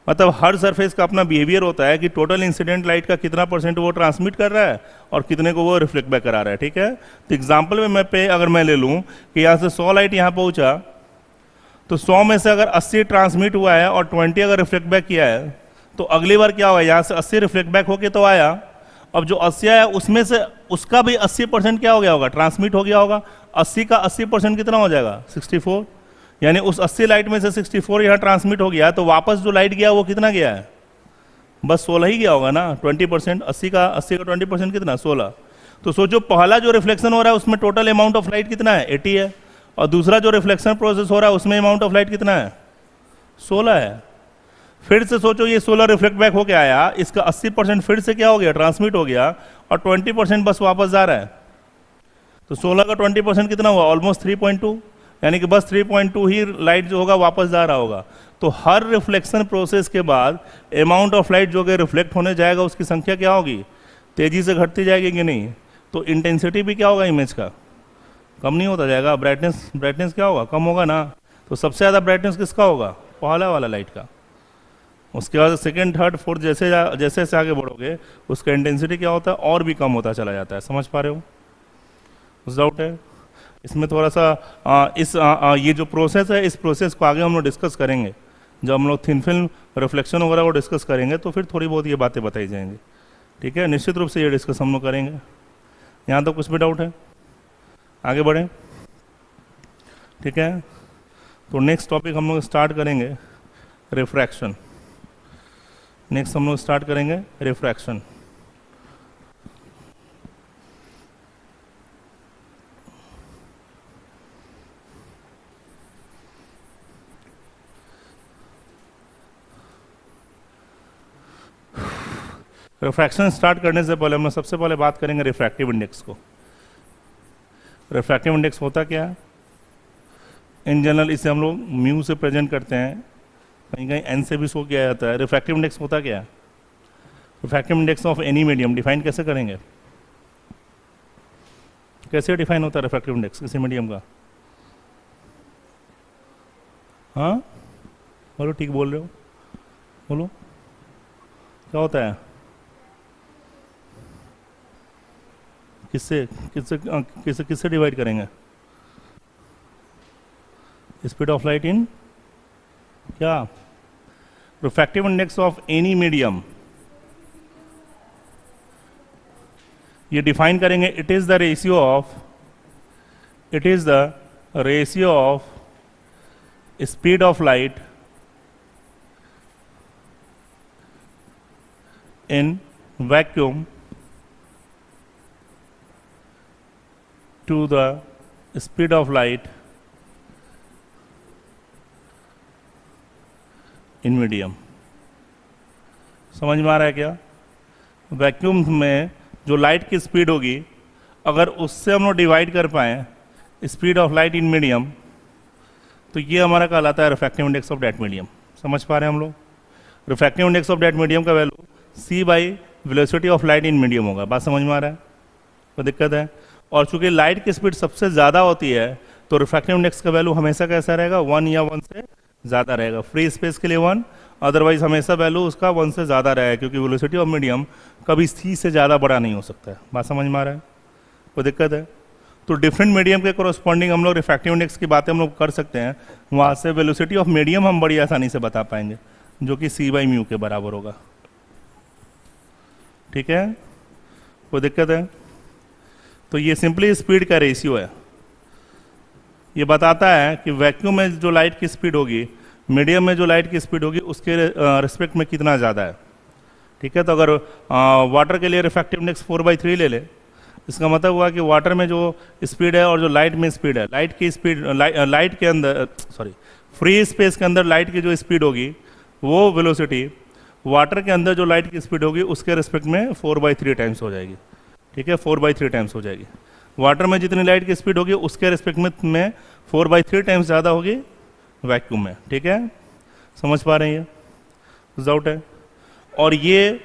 मतलब हर सरफेस का अपना बिहेवियर होता है कि टोटल इंसिडेंट लाइट का कितना परसेंट वो ट्रांसमिट कर रहा है और कितने को वो रिफ्लेक्ट बैक करा रहा है। ठीक है, तो एग्जांपल में अगर मैं ले लूँ कि यहाँ से 100 लाइट यहाँ पहुँचा, तो 100 में से अगर 80 ट्रांसमिट हुआ है और 20 अगर रिफ्लेक्ट बैक किया है, तो अगली बार क्या होगा, यहाँ से 80 रिफ्लेक्ट बैक होके तो आया, अब जो 80 आया उसमें से उसका भी 80% क्या हो गया होगा, ट्रांसमिट हो गया होगा। 80 का 80% कितना हो जाएगा, 64, यानी उस 80 लाइट में से 64 यहाँ ट्रांसमिट हो गया, तो वापस जो लाइट गया वो कितना गया है, बस 16 ही गया होगा ना, 20%। 80 का 20% कितना, 16। तो सोचो पहला जो रिफ्लेक्शन हो रहा है उसमें टोटल अमाउंट ऑफ लाइट कितना है, 80 है, और दूसरा जो रिफ्लेक्शन प्रोसेस हो रहा है उसमें अमाउंट ऑफ लाइट कितना है, 16 है। फिर से सोचो ये 16 रिफ्लेक्ट बैक होके आया, इसका 80% फिर से क्या हो गया, ट्रांसमिट हो गया, और 20% बस वापस जा रहा है, तो 16 का 20% कितना हुआ, ऑलमोस्ट 3.2, यानी कि बस 3.2 ही लाइट जो होगा वापस जा रहा होगा। तो हर रिफ्लेक्शन प्रोसेस के बाद अमाउंट ऑफ लाइट जो कि रिफ्लेक्ट होने जाएगा उसकी संख्या क्या होगी, तेजी से घटती जाएगी कि नहीं। तो इंटेंसिटी भी क्या होगा, इमेज का कम नहीं होता जाएगा, ब्राइटनेस क्या होगा, कम होगा ना। तो सबसे ज़्यादा ब्राइटनेस किसका होगा, पहला वाला लाइट का। उसके बाद सेकेंड, थर्ड, फोर्थ जैसे जैसे आगे बढ़ोगे उसका इंटेंसिटी क्या होता है, और भी कम होता चला जाता है। समझ पा रहे हो? कुछ डाउट है इसमें? थोड़ा सा ये जो प्रोसेस है, इस प्रोसेस को आगे हम लोग डिस्कस करेंगे जब हम लोग थिन फिल्म रिफ्लेक्शन वगैरह को डिस्कस करेंगे, तो फिर थोड़ी बहुत ये बातें बताई जाएंगी। ठीक है, निश्चित रूप से ये डिस्कस हम लोग करेंगे। यहाँ तो कुछ भी डाउट है? आगे बढ़ें। ठीक है, तो नेक्स्ट टॉपिक हम लोग स्टार्ट करेंगे रिफ्रैक्शन। नेक्स्ट हम लोग स्टार्ट करेंगे रिफ्रैक्शन। रिफ्रैक्शन स्टार्ट करने से पहले हम सबसे पहले बात करेंगे रिफ्रैक्टिव इंडेक्स को। रिफ्रैक्टिव इंडेक्स होता क्या है? इन जनरल इसे हम लोग म्यू से प्रेजेंट करते हैं, कहीं कहीं एन से भी शो किया जाता है। रिफ्रैक्टिव इंडेक्स होता क्या है? Refractive index of any medium define कैसे करेंगे? कैसे डिफाइन होता है रिफ्रैक्टिव इंडेक्स किसी मीडियम का? हाँ बोलो, ठीक बोल रहे हो, बोलो क्या होता है? किससे किससे किससे किससे डिवाइड करेंगे? स्पीड ऑफ लाइट इन क्या? Refractive index of any medium ये डिफाइन करेंगे, it is the ratio of speed of light in vacuum to the speed of light in medium. समझ में आ रहा है क्या? वैक्यूम में जो लाइट की स्पीड होगी, अगर उससे हम लोग डिवाइड कर पाएँ speed of light in medium, तो ये हमारा कहलाता है refractive index of that medium. समझ पा रहे हैं हम लोग? Refractive index of that medium का value c by velocity of light in medium होगा। बात समझ में आ रहा है? कोई दिक्कत है? और चूंकि लाइट की स्पीड सबसे ज़्यादा होती है, तो रिफ्रैक्टिव इंडेक्स का वैल्यू हमेशा कैसा रहेगा? 1 या 1 से ज़्यादा रहेगा। फ्री स्पेस के लिए 1, अदरवाइज हमेशा वैल्यू उसका 1 से ज़्यादा रहेगा, क्योंकि वेलोसिटी ऑफ मीडियम कभी c से ज़्यादा बड़ा नहीं हो सकता है। बात समझ में आ रहा है? कोई दिक्कत है? तो डिफरेंट मीडियम के कोरस्पॉन्डिंग हम लोग रिफ्रैक्टिव इंडेक्स की बातें हम लोग कर सकते हैं। वहाँ से वेलोसिटी ऑफ मीडियम हम बड़ी आसानी से बता पाएंगे, जो कि c बाई म्यू के बराबर होगा। ठीक है? कोई दिक्कत है? तो ये सिंपली स्पीड का रेशियो है। ये बताता है कि वैक्यूम में जो लाइट की स्पीड होगी, मीडियम में जो लाइट की स्पीड होगी, उसके रिस्पेक्ट में कितना ज़्यादा है। ठीक है? तो अगर वाटर के लिए रिफ्रैक्टिव इंडेक्स 4/3 ले ले, इसका मतलब हुआ कि वाटर में जो स्पीड है और जो लाइट में स्पीड है, लाइट की स्पीड लाइट के अंदर फ्री स्पेस के अंदर लाइट की जो स्पीड होगी, वो वेलोसिटी वाटर के अंदर जो लाइट की स्पीड होगी उसके रिस्पेक्ट में 4/3 टाइम्स हो जाएगी। ठीक है? 4/3 टाइम्स हो जाएगी। वाटर में जितनी लाइट की स्पीड होगी उसके रिस्पेक्ट में 4/3 टाइम्स ज़्यादा होगी वैक्यूम में। ठीक है? समझ पा रहे हैं? ये डाउट है? और ये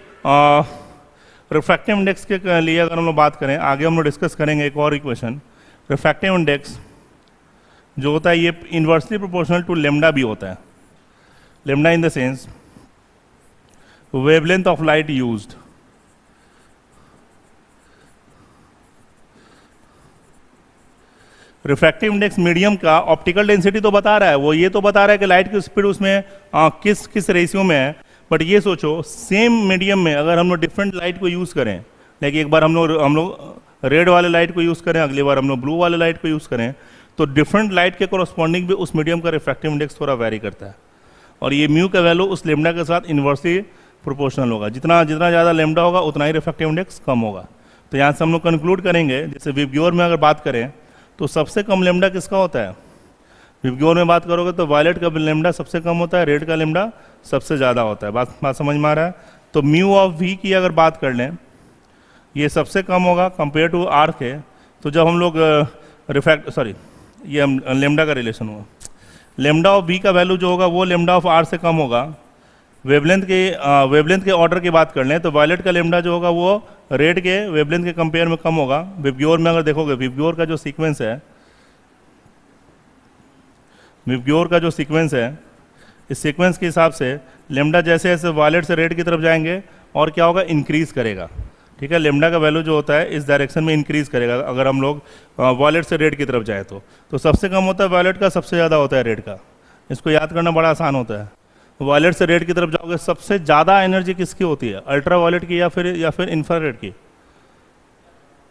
रिफ्रैक्टिव इंडेक्स के लिए अगर हम लोग बात करें, आगे हम लोग डिस्कस करेंगे एक और इक्वेशन। रिफ्रैक्टिव इंडेक्स जो होता है, ये इन्वर्सली प्रोपोर्शनल टू लेमडा भी होता है। Lambda in the sense wavelength of light used. Refractive index medium का ऑप्टिकल डेंसिटी तो बता रहा है, वो ये तो बता रहा है कि लाइट की स्पीड उसमें किस रेशियो में है। बट ये सोचो, सेम मीडियम में अगर हम लोग डिफरेंट लाइट को यूज़ करें, लाइक एक बार हम लोग रेड वाले लाइट को यूज़ करें, अगली बार हम लोग ब्लू वाले लाइट को यूज़ करें, तो डिफरेंट लाइट के कोरस्पॉन्डिंग भी उस मीडियम का रिफ्रैक्टिव इंडेक्स थोड़ा वेरी करता है। और ये म्यू का वैल्यू उस लेमडा के साथ इन्वर्सली प्रोपोर्शनल होगा। जितना ज़्यादा लेमडा होगा उतना ही रिफ्रैक्टिव इंडेक्स कम होगा। तो यहाँ से हम लोग कंक्लूड करेंगे, जैसे विबग्योर में अगर बात करें तो सबसे कम लेमडा किसका होता है? विबग्योर में बात करोगे तो वायलेट का लेमडा सबसे कम होता है, रेड का लेमडा सबसे ज़्यादा होता है। बात समझ में आ रहा है? तो म्यू ऑफ वी की अगर बात कर लें, ये सबसे कम होगा कंपेयर टू आर के। तो जब हम लोग ये हम लेमडा का रिलेशन हुआ, लेमडा ऑफ वी का वैल्यू जो होगा वो लेमडा ऑफ आर से कम होगा। वेवलेंथ के ऑर्डर की बात कर लें तो वायलेट का लेमडा जो होगा वो रेड के वेवलेंथ के कंपेयर में कम होगा। विबग्योर में अगर देखोगे, विबग्योर का जो सीक्वेंस है, इस सीक्वेंस के हिसाब से लेमडा जैसे जैसे वायलेट से रेड की तरफ जाएंगे और क्या होगा? इंक्रीज करेगा। ठीक है? लेमडा का वैल्यू जो होता है इस डायरेक्शन में इंक्रीज करेगा अगर हम लोग वायलेट से रेड की तरफ जाए तो सबसे कम होता है वायलेट का, सबसे ज़्यादा होता है रेड का। इसको याद करना बड़ा आसान होता है। वायलेट से रेड की तरफ जाओगे, सबसे ज़्यादा एनर्जी किसकी होती है? अल्ट्रा वायलेट की या फिर इंफ्रारेड की?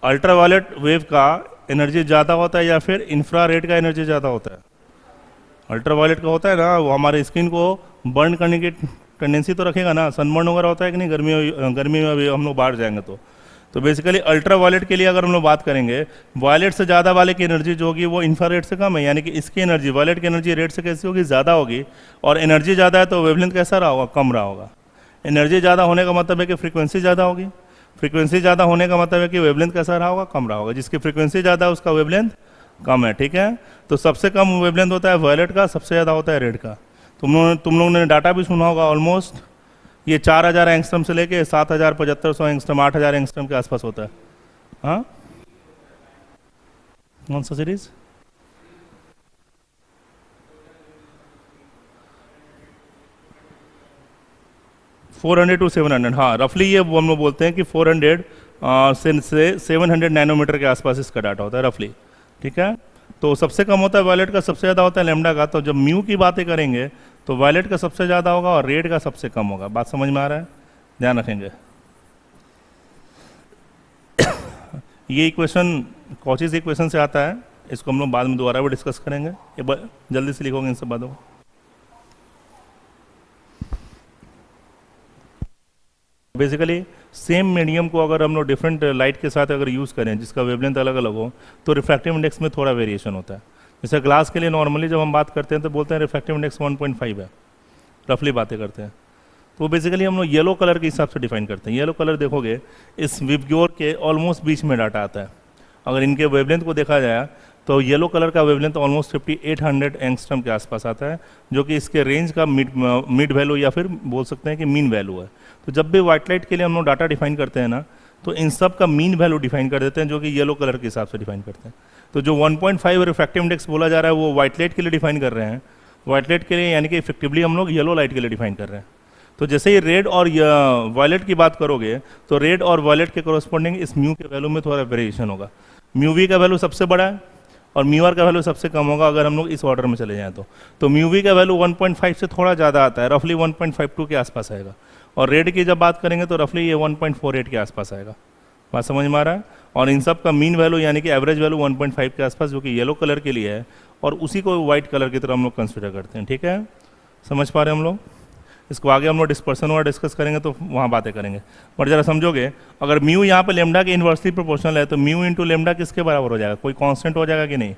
अल्ट्रा वायलेट वेव का एनर्जी ज़्यादा होता है या फिर इंफ्रारेड का एनर्जी ज़्यादा होता है? अल्ट्रा वायलेट का होता है ना, वो हमारे स्किन को बर्न करने की टेंडेंसी तो रखेगा ना। सनबर्न वगैरह होता है कि नहीं गर्मी में अभी हम लोग बाहर जाएंगे तो बेसिकली अल्ट्रा वायलेट के लिए अगर हम लोग बात करेंगे, वायलेट से ज़्यादा वाले की एनर्जी जो होगी वो इंफ्रारेड से कम है, यानी कि इसकी एनर्जी, वायलेट की एनर्जी रेड से कैसी होगी? ज़्यादा होगी। और एनर्जी ज़्यादा है तो वेवलेंथ कैसा रहा होगा? कम रहा होगा। एनर्जी ज़्यादा होने का मतलब है कि फ्रीक्वेंसी ज़्यादा होगी, फ्रीक्वेंसी ज़्यादा होने का मतलब है कि वेवलेंथ कैसा रहा होगा? कम रहा होगा। जिसकी फ्रीक्वेंसी ज़्यादा है उसका वेवलेंथ कम है। ठीक है? तो सबसे कम वेवलेंथ होता है वायलेट का, सबसे ज़्यादा होता है रेड का। तुम लोगों ने डाटा भी सुना होगा, ऑलमोस्ट ये 4000 एंगस्ट्रम से लेके 7500 एंगस्ट्रम, 8000 एंगस्ट्रम के आसपास होता है। हाँ, कौन सा सीरीज? फोर 400 to 700, हाँ रफली ये हम लोग बोलते हैं कि 400 से 700 नैनोमीटर के आसपास इसका डाटा होता है रफली। ठीक है? तो सबसे कम होता है वायलेट का, सबसे ज़्यादा होता है लेमडा का। तो जब म्यू की बातें करेंगे तो वायलेट का सबसे ज़्यादा होगा और रेड का सबसे कम होगा। बात समझ में आ रहा है? ध्यान रखेंगे। ये इक्वेशन कॉचीज इक्वेशन से आता है, इसको हम लोग बाद में दोबारा भी डिस्कस करेंगे। जल्दी से लिखोगे इन सब बातों को। बेसिकली सेम मीडियम को अगर हम लोग डिफरेंट लाइट के साथ अगर यूज़ करें जिसका वेवलेंथ अलग अलग हो तो रिफ्रैक्टिव इंडेक्स में थोड़ा वेरिएशन होता है। जैसे ग्लास के लिए नॉर्मली जब हम बात करते हैं तो बोलते हैं रिफ्रैक्टिव इंडेक्स 1.5 है, रफली बातें करते हैं। तो बेसिकली हम लोग येलो कलर के हिसाब से डिफाइन करते हैं। येलो कलर देखोगे इस विबग्योर के ऑलमोस्ट बीच में डाटा आता है। अगर इनके वेवलेंथ को देखा जाए तो येलो कलर का वेवलेंथ ऑलमोस्ट 5800 एंगस्ट्रम के आसपास आता है, जो कि इसके रेंज का मिड वैल्यू या फिर बोल सकते हैं कि मीन वैल्यू है। तो जब भी वाइट लाइट के लिए हम लोग डाटा डिफाइन करते हैं ना, तो इन सब का मीन वैल्यू डिफाइन कर देते हैं, जो कि येलो कलर के हिसाब से डिफाइन करते हैं। तो जो 1.5 रिफ्रैक्टिव इंडेक्स बोला जा रहा है वो वाइट लाइट के लिए डिफाइन कर रहे हैं, वाइट लाइट के लिए, यानी कि इफेक्टिवली हम लोग येलो लाइट के लिए डिफाइन कर रहे हैं। तो जैसे ही रेड और वायलेट की बात करोगे तो रेड और वायलेट के कॉरस्पॉन्डिंग इस म्यू के वैल्यू में थोड़ा वेरिएशन होगा। म्यू वी का वैल्यू सबसे बड़ा है और म्यू आर का वैल्यू सबसे कम होगा अगर हम लोग इस ऑर्डर में चले जाएं तो म्यू वी का वैल्यू 1.5 से थोड़ा ज़्यादा आता है, रफली 1.52 के आसपास आएगा। और रेड की जब बात करेंगे तो रफली ये 1.48 के आसपास आएगा। बात समझ में आ रहा है? और इन सब का मीन वैल्यू यानी कि एवरेज वैल्यू 1.5 के आसपास, जो कि येलो कलर के लिए है, और उसी को वाइट कलर की तरह हम लोग कंसिडर करते हैं। ठीक है, समझ पा रहे हैं हम लोग? इसको आगे हम लोग डिस्पर्सन और डिस्कस करेंगे तो वहाँ बातें करेंगे। पर जरा समझोगे, अगर म्यू यहाँ पे लेमडा के इन्वर्सली प्रोपोर्शनल है तो म्यू इंटू लेमडा किसके बराबर हो जाएगा? कोई कांस्टेंट हो जाएगा कि नहीं?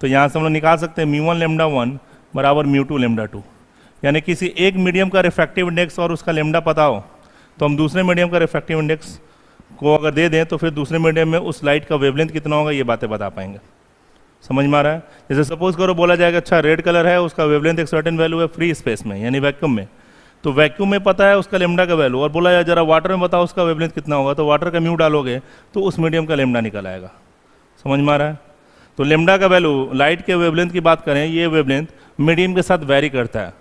तो यहाँ से हम लोग निकाल सकते हैं म्यू 1 लेमडा 1 बराबर म्यू 2 लेमडा 2। यानी किसी एक मीडियम का रिफ्रैक्टिव इंडेक्स और उसका लेमडा पता हो तो हम दूसरे मीडियम का रिफ्रैक्टिव इंडेक्स को अगर दे दें तो फिर दूसरे मीडियम में उस लाइट का वेवलेंथ कितना होगा ये बातें बता पाएंगे। समझ में आ रहा है? जैसे सपोज करो बोला जाएगा अच्छा रेड कलर है, उसका वेवलेंथ एक सर्टेन वैल्यू है फ्री स्पेस में यानी वैक्यूम में, तो वैक्यूम में पता है उसका लेमडा का वैल्यू, और बोला जाए जरा वाटर में बताओ उसका वेवलेंथ कितना होगा, तो वाटर का म्यू डालोगे तो उस मीडियम का लेमडा निकल आएगा। समझ में आ रहा है? तो लेमडा का वैल्यू, लाइट के वेवलेंथ की बात करें, ये वेवलेंथ मीडियम के साथ वेरी करता है।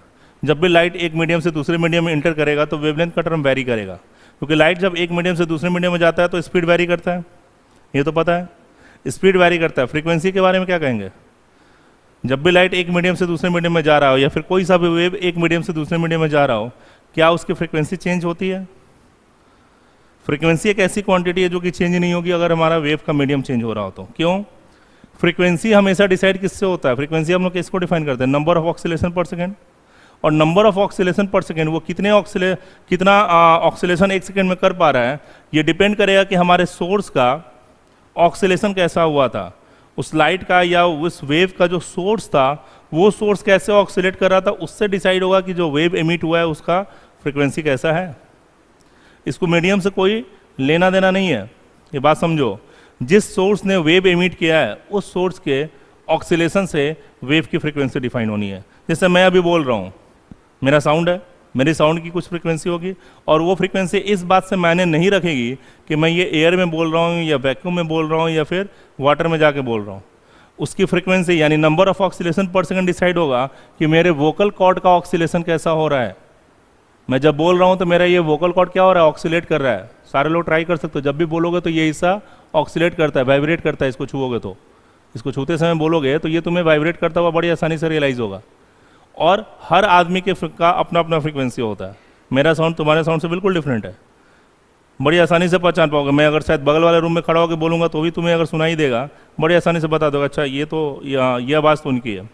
जब भी लाइट एक मीडियम से दूसरे मीडियम में इंटर करेगा तो वेवलेंथ का टर्म वेरी करेगा, क्योंकि लाइट जब एक मीडियम से दूसरे मीडियम में जाता है तो स्पीड वेरी करता है, ये तो पता है, स्पीड वेरी करता है। फ्रीक्वेंसी के बारे में क्या कहेंगे? जब भी लाइट एक मीडियम से दूसरे मीडियम में जा रहा हो या फिर कोई सा भी वेव एक मीडियम से दूसरे मीडियम में जा रहा हो, क्या उसकी फ्रीक्वेंसी चेंज होती है? फ्रीक्वेंसी एक ऐसी क्वांटिटी है जो कि चेंज नहीं होगी अगर हमारा वेव का मीडियम चेंज हो रहा हो तो। क्यों? फ्रीक्वेंसी हमेशा डिसाइड किससे होता है? फ्रीक्वेंसी हम लोग किसको डिफाइन करते हैं? नंबर ऑफ ऑक्सीलेशन पर सेकेंड। और नंबर ऑफ ऑक्सीलेशन पर सेकेंड वो कितना ऑक्सीलेशन एक सेकेंड में कर पा रहा है, ये डिपेंड करेगा कि हमारे सोर्स का ऑक्सीलेशन कैसा हुआ था, उस लाइट का या उस वेव का जो सोर्स था वो सोर्स कैसे ऑक्सीलेट कर रहा था, उससे डिसाइड होगा कि जो वेव एमिट हुआ है उसका फ्रीक्वेंसी कैसा है। इसको मीडियम से कोई लेना देना नहीं है, ये बात समझो। जिस सोर्स ने वेव एमिट किया है उस सोर्स के ऑक्सीलेशन से वेव की फ्रीक्वेंसी डिफाइन होनी है। जैसे मैं अभी बोल रहा हूँ, मेरा साउंड है, मेरी साउंड की कुछ फ्रीक्वेंसी होगी और वो फ्रीक्वेंसी इस बात से मायने नहीं रखेगी कि मैं ये एयर में बोल रहा हूँ या वैक्यूम में बोल रहा हूँ या फिर वाटर में जाके बोल रहा हूँ। उसकी फ्रीक्वेंसी यानी नंबर ऑफ ऑक्सीलेशन पर सेकंड डिसाइड होगा कि मेरे वोकल कॉर्ड का ऑक्सीलेशन कैसा हो रहा है। मैं जब बोल रहा हूँ तो मेरा ये वोकल कॉर्ड क्या हो रहा है? ऑक्सीलेट कर रहा है। सारे लोग ट्राई कर सकते हो, जब भी बोलोगे तो ये हिस्सा ऑक्सीलेट करता है, वाइब्रेट करता है। इसको छुओगे तो, इसको छूते समय बोलोगे तो ये तुम्हें वाइब्रेट करता हुआ बड़ी आसानी से रियलाइज होगा। और हर आदमी के का अपना अपना फ्रीक्वेंसी होता है। मेरा साउंड तुम्हारे साउंड से बिल्कुल डिफरेंट है, बड़ी आसानी से पहचान पाओगे। मैं अगर शायद बगल वाले रूम में खड़ा होकर बोलूँगा तो भी तुम्हें अगर सुनाई देगा, बड़ी आसानी से बता दोगे अच्छा ये तो ये आवाज़ तो उनकी है।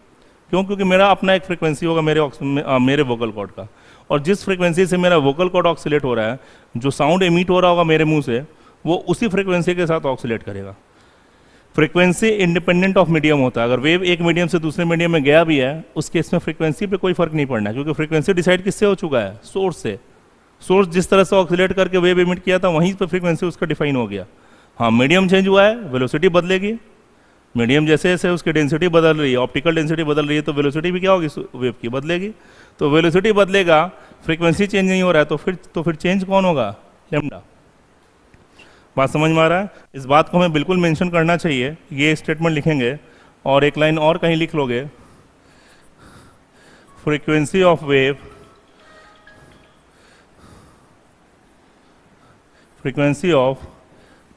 क्यों? क्योंकि मेरा अपना एक फ्रीक्वेंसी होगा मेरे वोकल कॉर्ड का, और जिस फ्रीक्वेंसी से मेरा वोकल कॉर्ड ऑक्सीलेट हो रहा है, जो साउंड एमिट हो रहा होगा मेरे मुंह से, वो उसी फ्रीक्वेंसी के साथ ऑक्सीलेट करेगा। फ्रीक्वेंसी इंडिपेंडेंट ऑफ मीडियम होता है। अगर वेव एक मीडियम से दूसरे मीडियम में गया भी है, उस केस में फ्रीक्वेंसी पे कोई फर्क नहीं पड़ना, क्योंकि फ्रीक्वेंसी डिसाइड किससे हो चुका है? सोर्स से। सोर्स जिस तरह से ऑक्सीलेट करके वेव एमिट किया था वहीं पर फ्रीक्वेंसी उसका डिफाइन हो गया। हाँ, मीडियम चेंज हुआ है, वेलोसिटी बदलेगी। मीडियम जैसे जैसे उसकी डेंसिटी बदल रही है, ऑप्टिकल डेंसिटी बदल रही है, तो वेलोसिटी भी क्या होगी? वेव की बदलेगी। तो वेलोसिटी बदलेगा, फ्रीक्वेंसी चेंज नहीं हो रहा है, तो फिर चेंज कौन होगा? लैम्डा। बात समझ में आ रहा है? इस बात को हमें बिल्कुल मेंशन करना चाहिए। ये स्टेटमेंट लिखेंगे और एक लाइन और कहीं लिख लोगे, frequency of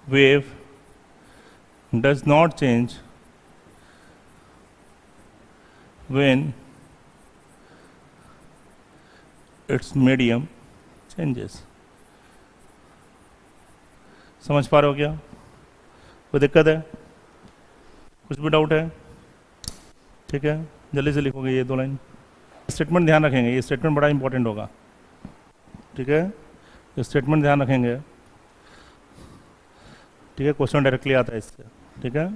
wave does not change when its medium changes। समझ पा रहे हो क्या? कोई दिक्कत है? कुछ भी डाउट है? ठीक है, जल्दी से लिखोगे ये 2 लाइन। स्टेटमेंट ध्यान रखेंगे, ये स्टेटमेंट बड़ा इंपॉर्टेंट होगा। ठीक है, ये स्टेटमेंट ध्यान रखेंगे। ठीक है, क्वेश्चन डायरेक्टली आता है इससे। ठीक है,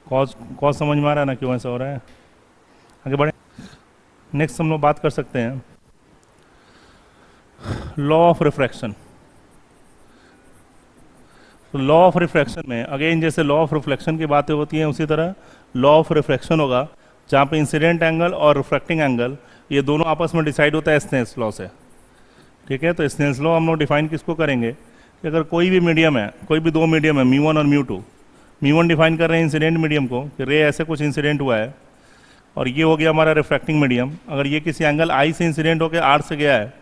कॉज कॉज समझ में आ रहा है ना क्यों ऐसा हो रहा है? आगे बढ़े। नेक्स्ट हम लोग बात कर सकते हैं लॉ ऑफ रिफ्रैक्शन। तो लॉ ऑफ रिफ्रैक्शन में अगेन जैसे लॉ ऑफ रिफ्लेक्शन की बातें होती हैं उसी तरह लॉ ऑफ रिफ्रैक्शन होगा, जहाँ पे इंसिडेंट एंगल और रिफ्रैक्टिंग एंगल ये दोनों आपस में डिसाइड होता है स्नेल्स लॉ से। ठीक है, तो स्नेल्स लॉ हम लोग डिफाइन किसको करेंगे कि अगर कोई भी मीडियम है, कोई भी 2 मीडियम है μ1 और μ2, μ1 डिफाइन कर रहे हैं इंसिडेंट मीडियम को कि रे ऐसे कुछ इंसिडेंट हुआ है, और ये हो गया हमारा रिफ्रैक्टिंग मीडियम। अगर ये किसी एंगल आई से इंसिडेंट होकर आर से गया है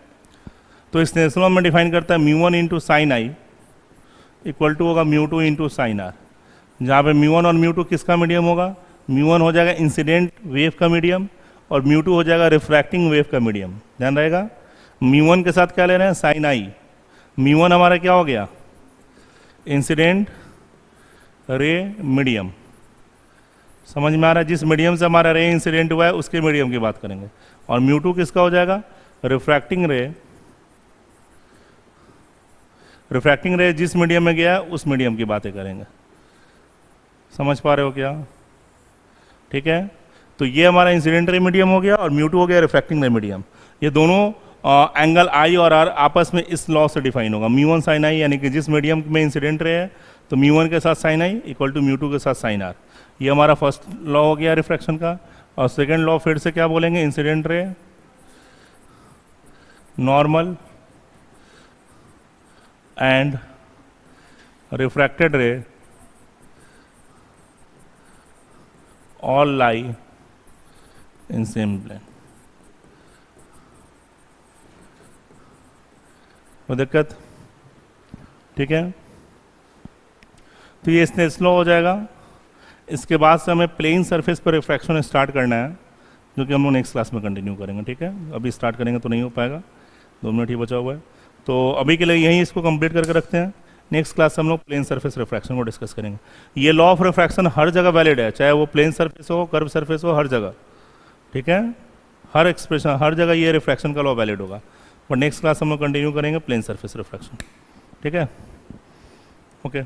तो स्नेल्स लॉ में डिफाइन करता है μ1 into sine I equal to होगा μ2 इंटू साइन आर, जहाँ पे μ1 और μ2 किसका मीडियम होगा? μ1 हो जाएगा इंसिडेंट वेव का मीडियम और μ2 हो जाएगा रिफ्रैक्टिंग वेव का मीडियम। ध्यान रहेगा, μ1 के साथ क्या ले रहे हैं? साइन आई। μ1 हमारा क्या हो गया? Incident ray medium. समझ में आ रहा है? जिस मीडियम से हमारा रे इंसिडेंट हुआ है उसके मीडियम की बात करेंगे। और μ2 किसका हो जाएगा? रिफ्रैक्टिंग रे। रिफ्रैक्टिंग रे जिस मीडियम में गया है उस मीडियम की बातें करेंगे। समझ पा रहे हो क्या? ठीक है, तो ये हमारा इंसिडेंट रे मीडियम हो गया और μ2 हो गया रिफ्रैक्टिंग रे मीडियम। ये दोनों एंगल आई और आर आपस में इस लॉ से डिफाइन होगा। μ1 साइन आई, यानी कि जिस मीडियम में इंसिडेंट रे है तो μ1 के साथ साइन आई इक्वल टू μ2 के साथ साइन आर। ये हमारा फर्स्ट लॉ हो गया रिफ्रैक्शन का। और सेकेंड लॉ फिर से क्या बोलेंगे? Incident ray normal and refracted रे all lie in same plane। कोई दिक्कत? ठीक है, तो ये स्नेल्स लॉ हो जाएगा। इसके बाद से हमें प्लेन सरफेस पर रिफ्रैक्शन स्टार्ट करना है, जो कि हम लोग नेक्स्ट क्लास में कंटिन्यू करेंगे। ठीक है, अभी स्टार्ट करेंगे तो नहीं हो पाएगा, 2 मिनट ही बचा हुआ है। तो अभी के लिए यहीं इसको कंप्लीट करके रखते हैं। नेक्स्ट क्लास से हम लोग प्लेन सरफेस रिफ्रैक्शन को डिस्कस करेंगे। ये लॉ ऑफ रिफ्रैक्शन हर जगह वैलिड है, चाहे वो प्लेन सरफेस हो, कर्व सरफेस हो, हर जगह। ठीक है, हर एक्सप्रेशन, हर जगह ये रिफ्रैक्शन का लॉ वैलिड होगा। और नेक्स्ट क्लास हम लोग कंटिन्यू करेंगे प्लेन सरफेस रिफ्रैक्शन। ठीक है, ओके।